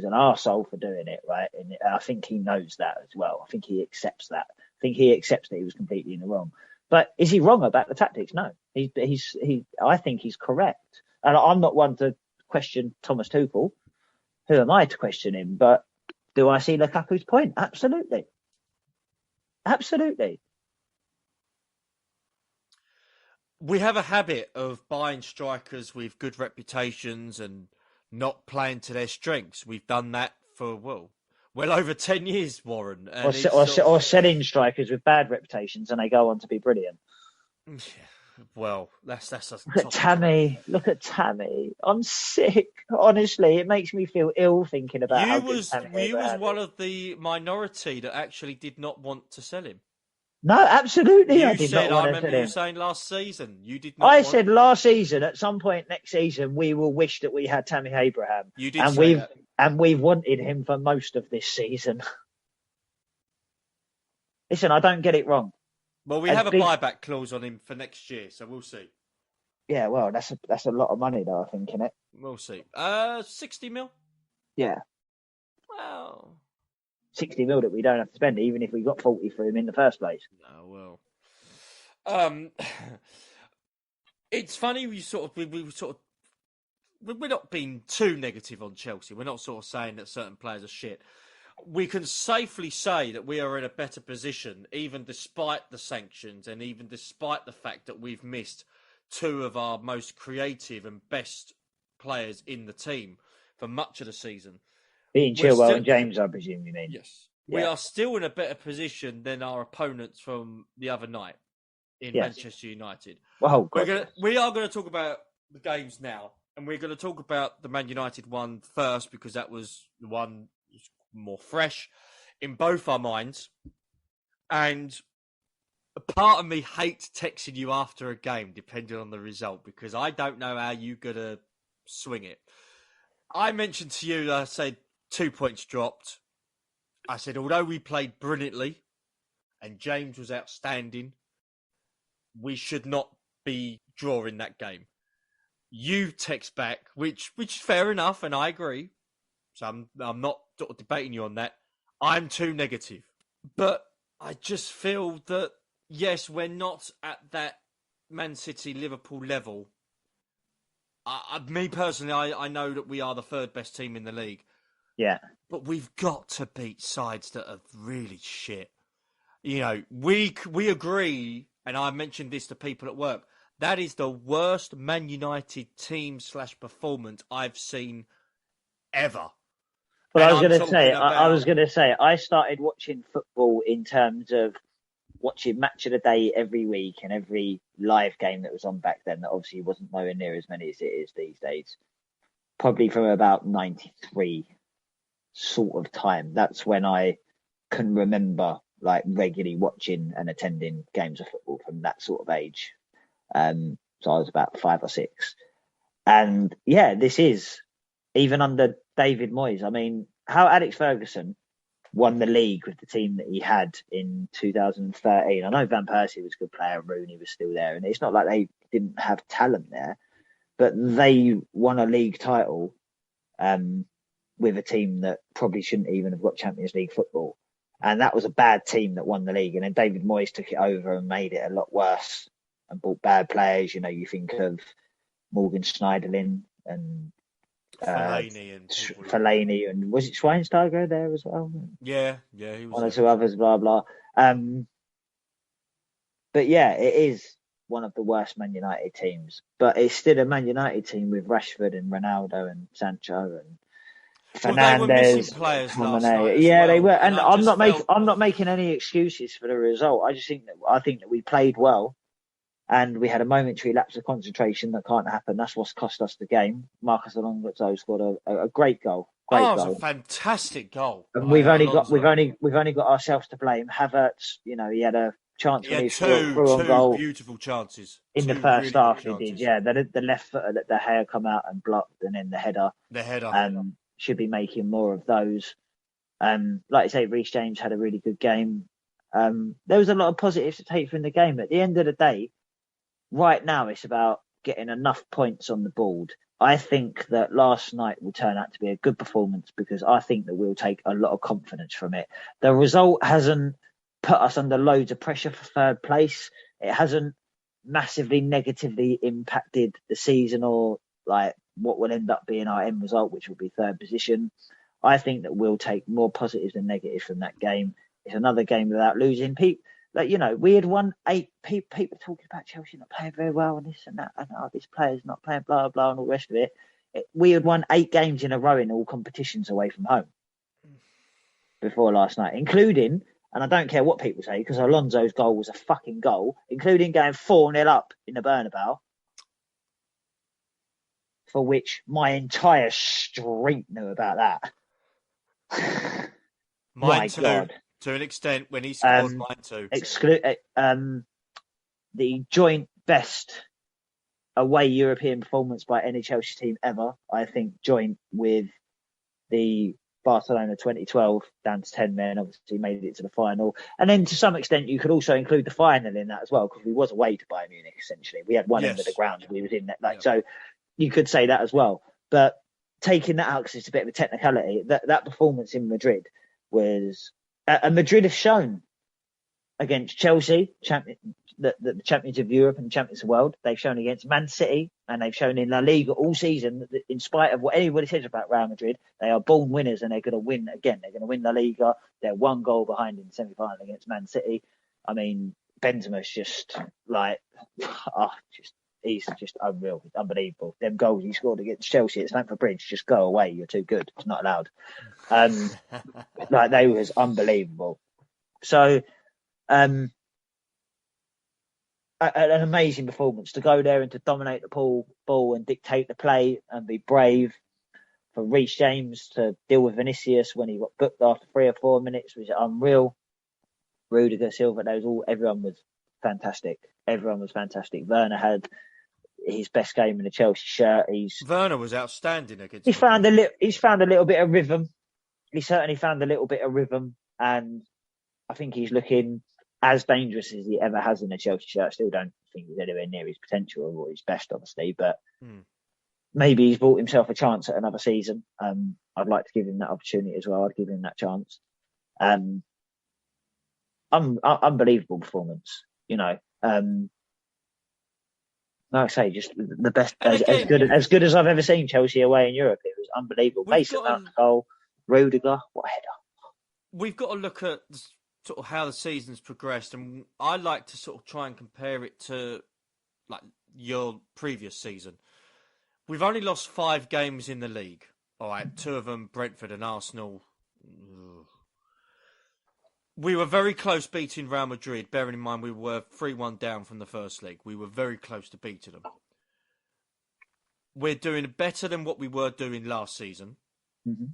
B: an arsehole for doing it, right? And I think he knows that as well. I think he accepts that. I think he accepts that he was completely in the wrong. But is he wrong about the tactics? No. I think he's correct. And I'm not one to question Thomas Tuchel. Who am I to question him? But do I see Lukaku's point? Absolutely. Absolutely.
A: We have a habit of buying strikers with good reputations and not playing to their strengths. We've done that for, well over 10 years, Warren. And
B: or selling strikers with bad reputations and they go on to be brilliant.
A: Well, that's a
B: look at Tammy. I'm sick. Honestly, it makes me feel ill thinking about how good Tammy
A: was one of the minority that actually did not want to sell him.
B: No, absolutely.
A: I remember you saying last season you did not.
B: I said last season, at some point next season, we will wish that we had Tammy Abraham.
A: You did say that.
B: And we've wanted him for most of this season. Listen, I don't get it wrong.
A: Well, we have a buyback clause on him for next year, so we'll see.
B: Yeah, well, that's a lot of money, though, I think, isn't it?
A: We'll see. 60 mil?
B: Yeah.
A: Well,
B: 60 mil that we don't have to spend, even if we got 40 for him in the first place.
A: No, well. It's funny, we're not being too negative on Chelsea. We're not sort of saying that certain players are shit. We can safely say that we are in a better position, even despite the sanctions and even despite the fact that we've missed two of our most creative and best players in the team for much of the season.
B: Being Chilwell and James, I presume you mean?
A: Yes. Yeah. We are still in a better position than our opponents from the other night in Manchester United.
B: Well,
A: we are going to talk about the games now, and we're going to talk about the Man United one first because that was the one more fresh in both our minds. And a part of me hates texting you after a game, depending on the result, because I don't know how you're going to swing it. I mentioned to you, I said 2 points dropped. I said, although we played brilliantly and James was outstanding, we should not be drawing that game. You text back, which is fair enough, and I agree. So I'm not sort of debating you on that. I'm too negative. But I just feel that, yes, we're not at that Man City, Liverpool level. Me personally, I know that we are the third best team in the league.
B: Yeah.
A: But we've got to beat sides that are really shit. You know, we agree, and I mentioned this to people at work, that is the worst Man United team / performance I've seen ever.
B: But I was going to say, I started watching football in terms of watching Match of the Day every week and every live game that was on back then that obviously wasn't nowhere near as many as it is these days. Probably from about 93 sort of time. That's when I can remember like regularly watching and attending games of football from that sort of age. So I was about 5 or 6. And yeah, this is even under David Moyes. I mean, how Alex Ferguson won the league with the team that he had in 2013. I know Van Persie was a good player, Rooney was still there, and it's not like they didn't have talent there, but they won a league title with a team that probably shouldn't even have got Champions League football. And that was a bad team that won the league. And then David Moyes took it over and made it a lot worse and bought bad players. You know, you think of Morgan Schneiderlin and Fellaini and was it Schweinsteiger there as well?
A: Yeah, he was.
B: One or two others, blah blah. But yeah, it is one of the worst Man United teams, but it's still a Man United team with Rashford and Ronaldo and Sancho and Fernandes.
A: They were missing players last night.
B: They were, and I'm not making any excuses for the result. I think that we played well. And we had a momentary lapse of concentration that can't happen. That's what's cost us the game. Marcus Alonso scored a great goal.
A: It was a fantastic goal.
B: And we've only got ourselves to blame. Havertz, you know, he had a chance when he threw on goal.
A: Beautiful chances
B: in the first half. He did, yeah. The left footer that De Gea come out and blocked, and then the header. Should be making more of those. Like I say, Reece James had a really good game. There was a lot of positives to take from the game. At the end of the day, right now it's about getting enough points on the board. I think that last night will turn out to be a good performance because I think that we'll take a lot of confidence from it. The result hasn't put us under loads of pressure for third place. It hasn't massively negatively impacted the season or like what will end up being our end result, which will be third position. I think that we'll take more positives than negatives from that game. It's another game without losing. People, like, you know, we had won 8. People talking about Chelsea not playing very well and this and that, and this player's not playing, blah blah, and all the rest of it. We had won 8 games in a row in all competitions away from home before last night, including, and I don't care what people say because Alonso's goal was a fucking goal, including going 4-0 up in the Bernabeu, for which my entire street knew about that.
A: Mine too, God. To an extent, when he scored, mine too.
B: The joint best away European performance by any Chelsea team ever, I think, joint with the Barcelona 2012 down to 10 men, obviously made it to the final. And then to some extent, you could also include the final in that as well, because we was away to Bayern Munich, essentially. We had one end of the ground and we was in that. So you could say that as well. But taking that out, because it's a bit of a technicality, that performance in Madrid was... and Madrid have shown against Chelsea, the champions of Europe and champions of the world. They've shown against Man City, and they've shown in La Liga all season that in spite of what anybody says about Real Madrid, they are born winners and they're going to win again. They're going to win La Liga. They're 1 goal behind in the semi-final against Man City. I mean, Benzema's just like, he's just unreal. It's unbelievable. Them goals he scored against Chelsea at Stamford Bridge, just go away. You're too good. It's not allowed. Like, they was unbelievable. So, an amazing performance to go there and to dominate the ball and dictate the play and be brave. For Reece James to deal with Vinicius when he got booked after 3 or 4 minutes was unreal. Rudiger, Silva, everyone was fantastic. Everyone was fantastic. Werner had his best game in the Chelsea shirt.
A: Werner was outstanding against.
B: He's found a little bit of rhythm. He certainly found a little bit of rhythm, and I think he's looking as dangerous as he ever has in a Chelsea shirt. I still don't think he's anywhere near his potential or his best, obviously, but maybe he's bought himself a chance at another season. I'd like to give him that opportunity as well. I'd give him that chance. Unbelievable performance, you know. Like I say, just the best, as good as I've ever seen Chelsea away in Europe. It was unbelievable. Mason Mount goal, Rudiger, what a header.
A: We've got to look at sort of how the season's progressed, and I like to sort of try and compare it to like your previous season. We've only lost 5 games in the league. All right, 2 of them Brentford and Arsenal. We were very close beating Real Madrid, bearing in mind we were 3-1 down from the first leg. We were very close to beating them. We're doing better than what we were doing last season.
B: Mm-hmm.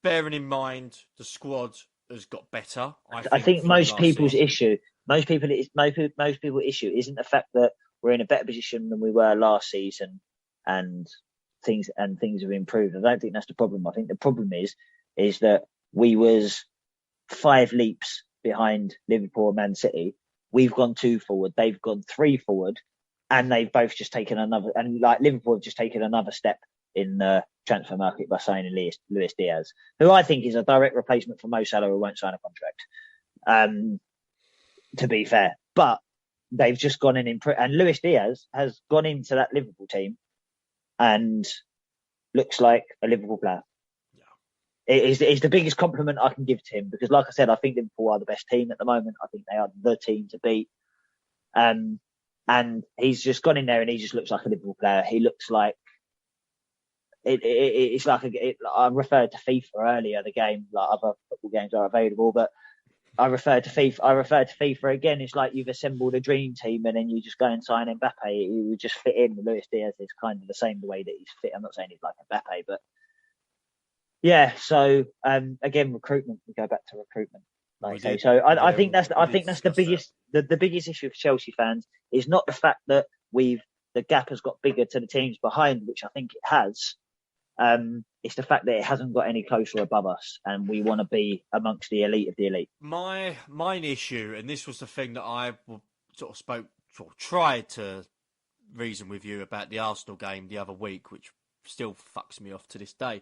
A: Bearing in mind the squad has got better.
B: I think most people's issue isn't the fact that we're in a better position than we were last season and things have improved. I don't think that's the problem. I think the problem is that we was 5 leaps behind Liverpool and Man City. We've gone 2 forward, they've gone 3 forward, and they've both just taken another, and like Liverpool have just taken another step in the transfer market by signing Luis Diaz, who I think is a direct replacement for Mo Salah, who won't sign a contract, to be fair. But they've just gone in and Luis Diaz has gone into that Liverpool team and looks like a Liverpool player. It's the biggest compliment I can give to him, because like I said, I think Liverpool are the best team at the moment. I think they are the team to beat. And he's just gone in there and he just looks like a Liverpool player. He looks like it's like I referred to FIFA earlier, the game, like other football games are available, but I referred to FIFA again. It's like you've assembled a dream team and then you just go and sign Mbappe. He would just fit in. Luis Diaz is kind of the same way that he's fit. I'm not saying he's like Mbappe, but yeah. So again, recruitment. We go back to recruitment. I think that's the biggest issue for Chelsea fans is not the fact that the gap has got bigger to the teams behind, which I think it has. It's the fact that it hasn't got any closer above us, and we want to be amongst the elite of the elite.
A: Mine issue, and this was the thing that I tried to reason with you about the Arsenal game the other week, which still fucks me off to this day,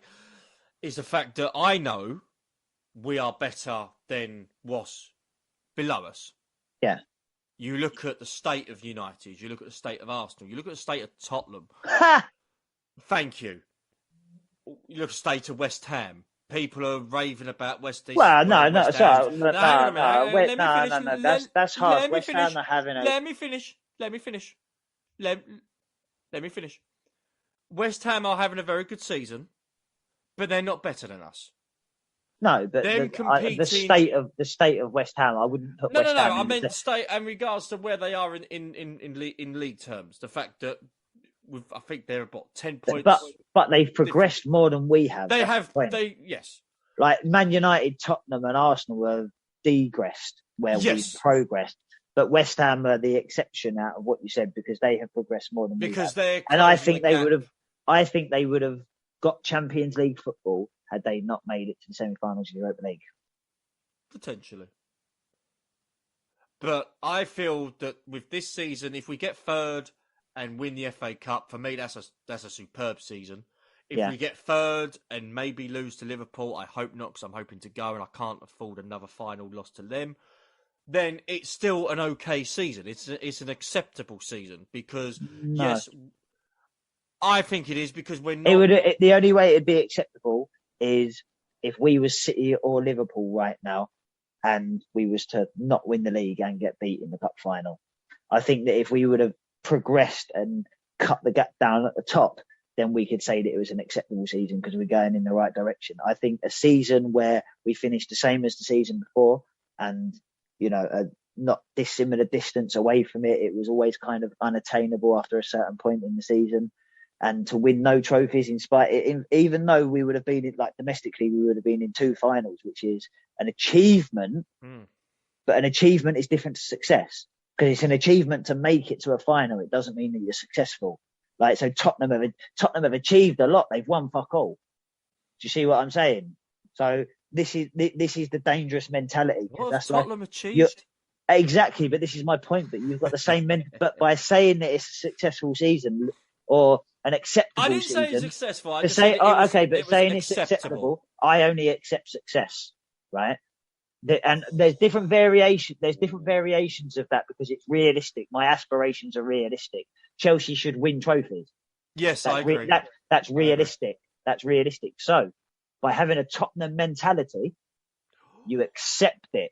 A: is the fact that I know we are better than what's below us.
B: Yeah.
A: You look at the state of United, you look at the state of Arsenal, you look at the state of Tottenham. Thank you. You look at the state of West Ham. People are raving about West Ham.
B: Well, no. That's harsh. West Ham are having a...
A: Let me finish. West Ham are having a very good season, but they're not better than us.
B: No, but the state of West Ham, I wouldn't put West Ham. No.
A: I meant state in regards to where they are in league terms. The fact that I think they're about 10 points.
B: But they've progressed more than we have.
A: They have. Yes.
B: Like Man United, Tottenham, and Arsenal have degressed where we've progressed. But West Ham are the exception out of what you said because they have progressed more than we have. And I think they would have. I think they would have got Champions League football had they not made it to the semi-finals of the Europa League.
A: Potentially. But I feel that with this season, if we get third and win the FA Cup, for me, that's a superb season. If we get third and maybe lose to Liverpool, I hope not, because I'm hoping to go and I can't afford another final loss to them, then it's still an okay season. It's an acceptable season because, yes, I think it is because we're not...
B: The only way it'd be acceptable is if we were City or Liverpool right now and we was to not win the league and get beat in the cup final. I think that if we would have progressed and cut the gap down at the top, then we could say that it was an acceptable season because we're going in the right direction. I think a season where we finished the same as the season before and, not dissimilar distance away from it, it was always kind of unattainable after a certain point in the season. And to win no trophies even though we would have been domestically, we would have been in 2 finals, which is an achievement, but an achievement is different to success because it's an achievement to make it to a final. It doesn't mean that you're successful. So Tottenham have achieved a lot. They've won fuck all. Do you see what I'm saying? So this is the dangerous mentality.
A: What has Tottenham achieved?
B: Exactly, but this is my point. But you've got the same but by saying that it's a successful season or an acceptable season. I didn't say it's
A: successful.
B: But saying it's acceptable, I only accept success, right? And there's different variations. There's different variations of that because it's realistic. My aspirations are realistic. Chelsea should win trophies.
A: Yes, I agree.
B: That's realistic. That's realistic. So, by having a Tottenham mentality, you accept it.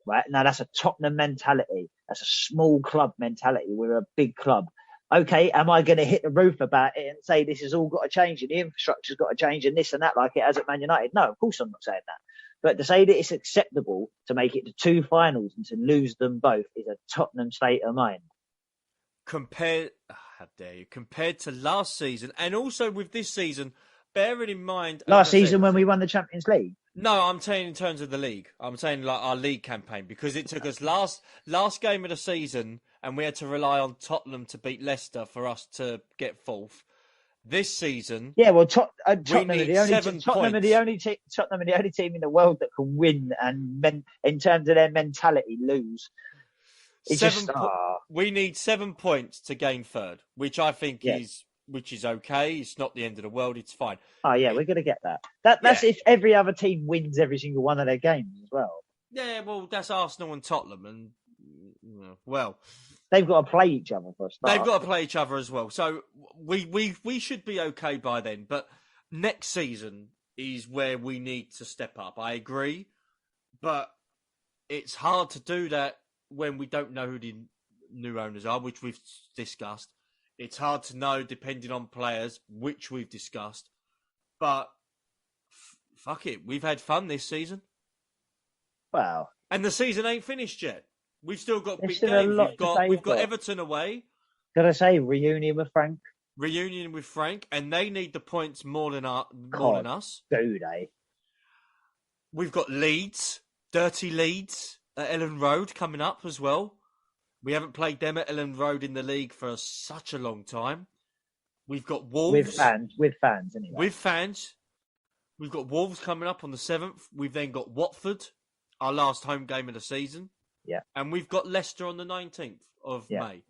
B: Right? Now, that's a Tottenham mentality. That's a small club mentality. We're a big club. Okay, am I going to hit the roof about it and say this has all got to change and the infrastructure's got to change and this and that like it has at Man United? No, of course I'm not saying that. But to say that it's acceptable to make it to 2 finals and to lose them both is a Tottenham state of mind.
A: Compared to last season and also with this season, bearing in mind...
B: Last season when we won the Champions League?
A: No, I'm saying in terms of the league. I'm saying like our league campaign because it took us last game of the season and we had to rely on Tottenham to beat Leicester for us to get 4th. This season,
B: Tottenham are the only team in the world that can win and in terms of their mentality lose.
A: We need 7 points to gain 3rd, which I think is okay. It's not the end of the world. It's fine.
B: Oh yeah, we're gonna get that. That's if every other team wins every single one of their games as well.
A: Yeah, well, that's Arsenal and Tottenham, and
B: they've got to play each other for a start.
A: They've got to play each other as well. So we should be okay by then. But next season is where we need to step up. I agree, but it's hard to do that when we don't know who the new owners are, which we've discussed. It's hard to know depending on players, which we've discussed. But fuck it, we've had fun this season.
B: Wow.
A: And the season ain't finished yet. We've still got big games. We've got Everton away.
B: Gotta say, reunion with Frank.
A: And they need the points more than us.
B: Do they?
A: We've got Leeds, dirty Leeds at Ellen Road coming up as well. We haven't played them at Ellen Road in the league for such a long time. We've got Wolves.
B: With fans anyway.
A: With fans. We've got Wolves coming up on the 7th. We've then got Watford, our last home game of the season.
B: Yeah.
A: And we've got Leicester on the 19th of May.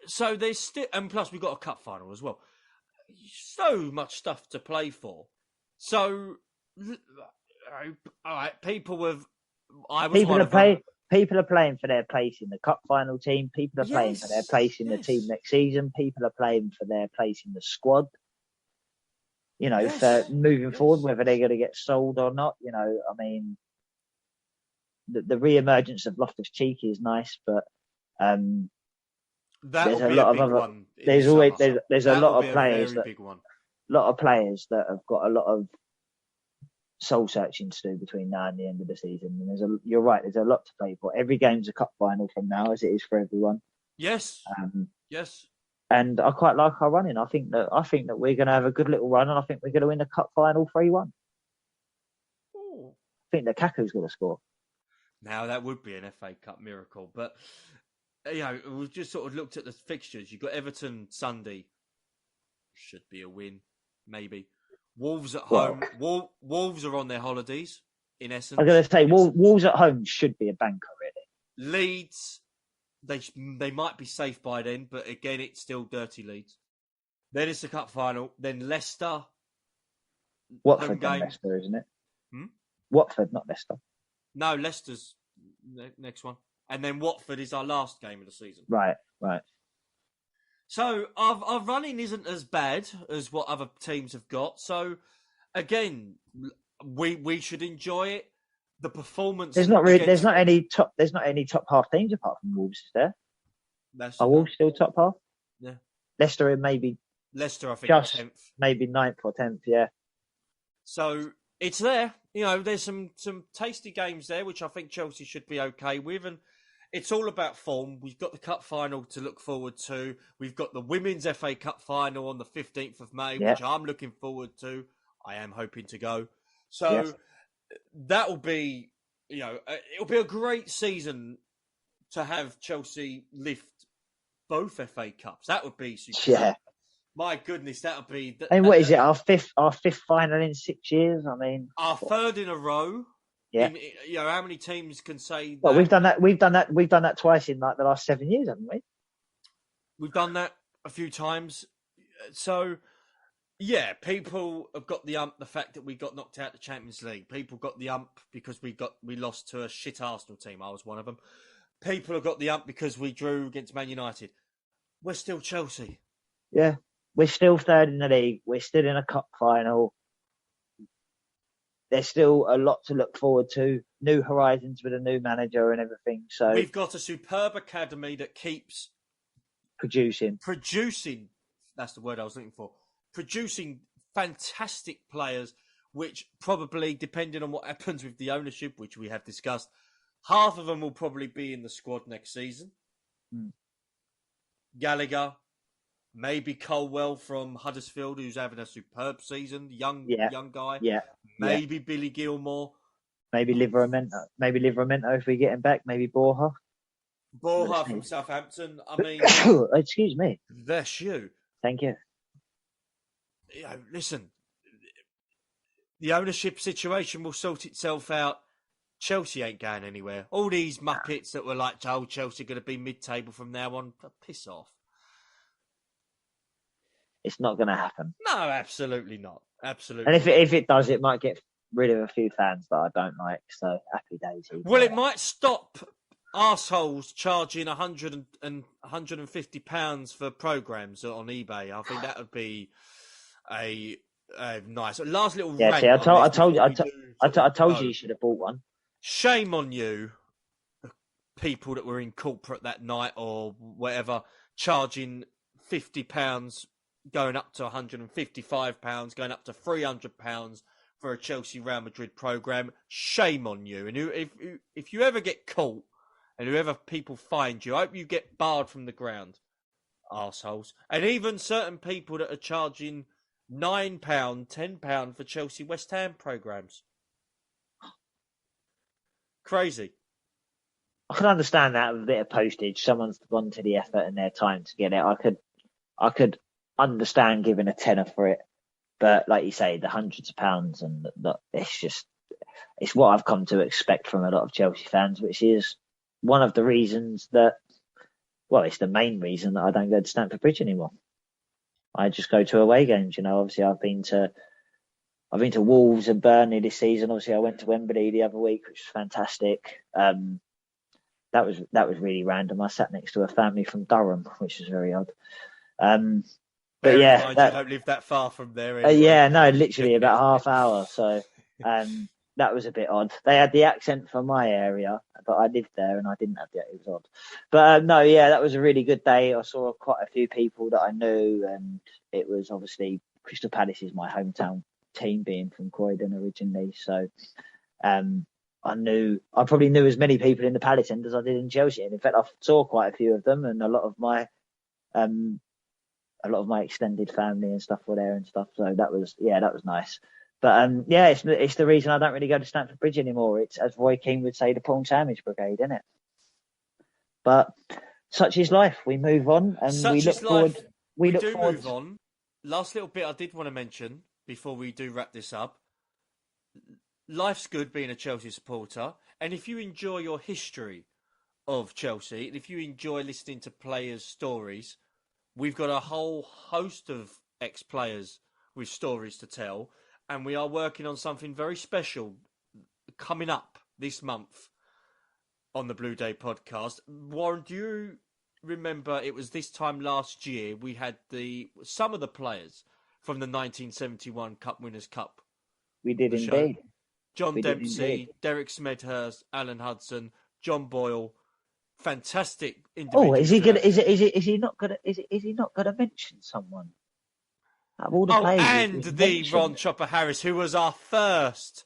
A: So there's still, and plus we've got a cup final as well. So much stuff to play for. So, all right, people have. People
B: are playing for their place in the cup final team. People are playing for their place in the team next season. People are playing for their place in the squad. You know, for moving forward, whether they're going to get sold or not. You know, I mean, the re-emergence of Loftus-Cheek is nice, but there's a lot of other.
A: One
B: there's always there's a lot of players that have got a lot of soul searching to do between now and the end of the season. And you're right, there's a lot to play for. Every game's a cup final from now, as it is for everyone.
A: Yes. Yes.
B: And I quite like our running. I think that we're going to have a good little run, and I think we're going to win the cup final 3-1. I think Lukaku's going to score.
A: Now that would be an FA Cup miracle, but you know, we've just sort of looked at the fixtures. You've got Everton Sunday, should be a win, maybe. Wolves at home. Wolves are on their holidays, in essence.
B: I'm going to say Wolves at home should be a banker, really.
A: Leeds, they might be safe by then, but again, it's still dirty Leeds. Then it's the cup final. Then Leicester.
B: Watford, not Leicester, isn't it? Watford, not Leicester.
A: No, Leicester's next one. And then Watford is our last game of the season.
B: Right.
A: So our running isn't as bad as what other teams have got. So again, we should enjoy it. The performance.
B: There's not any top half teams apart from Wolves, is there? Are Wolves still top half?
A: Yeah.
B: Leicester, I think, just
A: 10th.
B: Maybe 9th or 10th. Yeah.
A: So it's there. You know, there's some tasty games there, which I think Chelsea should be okay with, and it's all about form. We've got the cup final to look forward to. We've got the Women's FA Cup final on the 15th of May, which I'm looking forward to. I am hoping to go. So that will be, you know, it'll be a great season to have Chelsea lift both FA Cups. That would be super.
B: Yeah.
A: My goodness, that would be.
B: And what is it? Our fifth final in 6 years. I mean,
A: our third in a row.
B: Yeah.
A: You know, how many teams can say that?
B: Well, we've done that twice in like the last 7 years, haven't we?
A: We've done that a few times. So, yeah, people have got the fact that we got knocked out of the Champions League. People got the because we lost to a shit Arsenal team. I was one of them. People have got the because we drew against Man United. We're still Chelsea.
B: Yeah. We're still third in the league. We're still in a cup final. There's still a lot to look forward to. New horizons with a new manager and everything. So
A: we've got a superb academy that keeps
B: producing.
A: That's the word I was looking for. Producing fantastic players, which probably, depending on what happens with the ownership, which we have discussed, half of them will probably be in the squad next season. Gallagher. Maybe Colwell from Huddersfield, who's having a superb season, young guy.
B: Yeah.
A: Maybe Billy Gilmore.
B: Maybe Livramento. If we get him back. Maybe Borja
A: from Southampton. I mean,
B: excuse me.
A: Bless you.
B: Thank you.
A: You know, listen. The ownership situation will sort itself out. Chelsea ain't going anywhere. All these muppets that were like, "Oh, Chelsea going to be mid-table from now on," piss off.
B: It's not going to happen.
A: No, absolutely not. Absolutely.
B: And if it does, it might get rid of a few fans that I don't like. So happy days.
A: Well, it might stop arseholes charging £150 for programs on eBay. I think that would be a nice last little.
B: Yeah,
A: rant
B: see, I told
A: you
B: you should have bought one.
A: Shame on you, people that were in corporate that night or whatever, charging £50. Going up to £155, going up to £300 for a Chelsea Real Madrid program. Shame on you! And if you ever get caught, and whoever people find you, I hope you get barred from the ground, arseholes. And even certain people that are charging £9, £10 for Chelsea West Ham programs. Crazy.
B: I can understand that with a bit of postage. Someone's gone to the effort and their time to get it. I could understand giving a tenner for it, but like you say, the hundreds of pounds and it's what I've come to expect from a lot of Chelsea fans, which is one of the reasons it's the main reason that I don't go to Stamford Bridge anymore. I just go to away games. Obviously I've been to Wolves and Burnley this season. Obviously I went to Wembley the other week, which was fantastic. That was really random. I sat next to a family from Durham, which was very odd. But
A: you
B: that,
A: don't live that far from there. Anyway.
B: Literally about half hour. So that was a bit odd. They had the accent from my area, but I lived there and I didn't have the accent. It was odd. But that was a really good day. I saw quite a few people that I knew, and it was obviously Crystal Palace is my hometown team, being from Croydon originally. So I probably knew as many people in the Palace end as I did in Chelsea. And in fact, I saw quite a few of them, and a lot of my extended family and stuff were there and stuff. So that was nice. But it's the reason I don't really go to Stamford Bridge anymore. It's, as Roy Keane would say, the prawn sandwich brigade, isn't it? But such is life. We move on, and we look forward. We look forward.
A: Move on. Last little bit I did want to mention before we do wrap this up. Life's good being a Chelsea supporter, and if you enjoy your history of Chelsea, and if you enjoy listening to players' stories, we've got a whole host of ex-players with stories to tell, and we are working on something very special coming up this month on the Blue Day podcast. Warren, do you remember it was this time last year we had some of the players from the 1971 Cup Winners' Cup?
B: We did indeed.
A: John Dempsey, Derek Smedhurst, Alan Hudson, John Boyle. Fantastic individuals.
B: Oh, is he gonna? Is he not gonna mention someone? Out of all the players,
A: and the Ron Chopper Harris, who was our first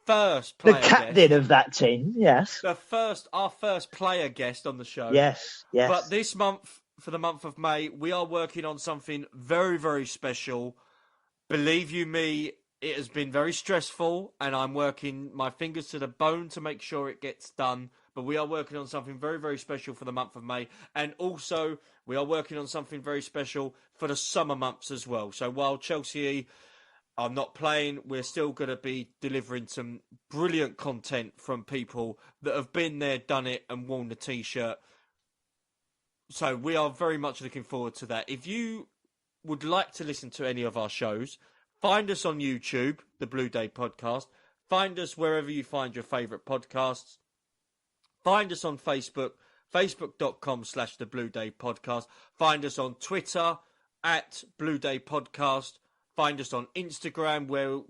A: player,
B: the captain of that team. Yes,
A: our first player guest on the show.
B: Yes.
A: But this month, for the month of May, we are working on something very, very special. Believe you me, it has been very stressful, and I'm working my fingers to the bone to make sure it gets done. But we are working on something very, very special for the month of May. And also, we are working on something very special for the summer months as well. So while Chelsea are not playing, we're still going to be delivering some brilliant content from people that have been there, done it, and worn the T-shirt. So we are very much looking forward to that. If you would like to listen to any of our shows, find us on YouTube, The Blue Day Podcast. Find us wherever you find your favourite podcasts. Find us on Facebook, facebook.com/The Blue Day Podcast. Find us on Twitter, @Blue Day Podcast. Find us on Instagram, where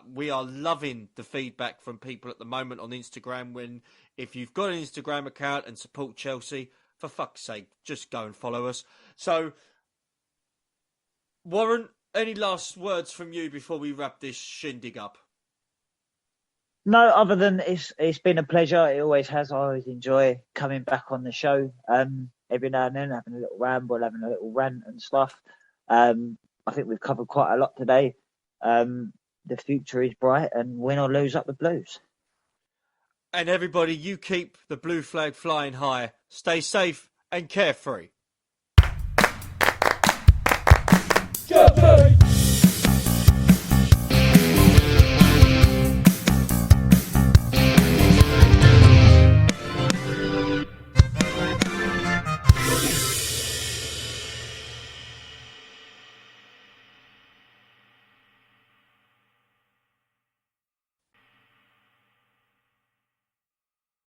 A: we are loving the feedback from people at the moment on Instagram. If you've got an Instagram account and support Chelsea, for fuck's sake, just go and follow us. So, Warren, any last words from you before we wrap this shindig up?
B: No, other than it's been a pleasure. It always has. I always enjoy coming back on the show. Every now and then, having a little ramble, having a little rant and stuff. I think we've covered quite a lot today. The future is bright, and win or lose up the Blues.
A: And everybody, you keep the blue flag flying high. Stay safe and carefree. Chelsea!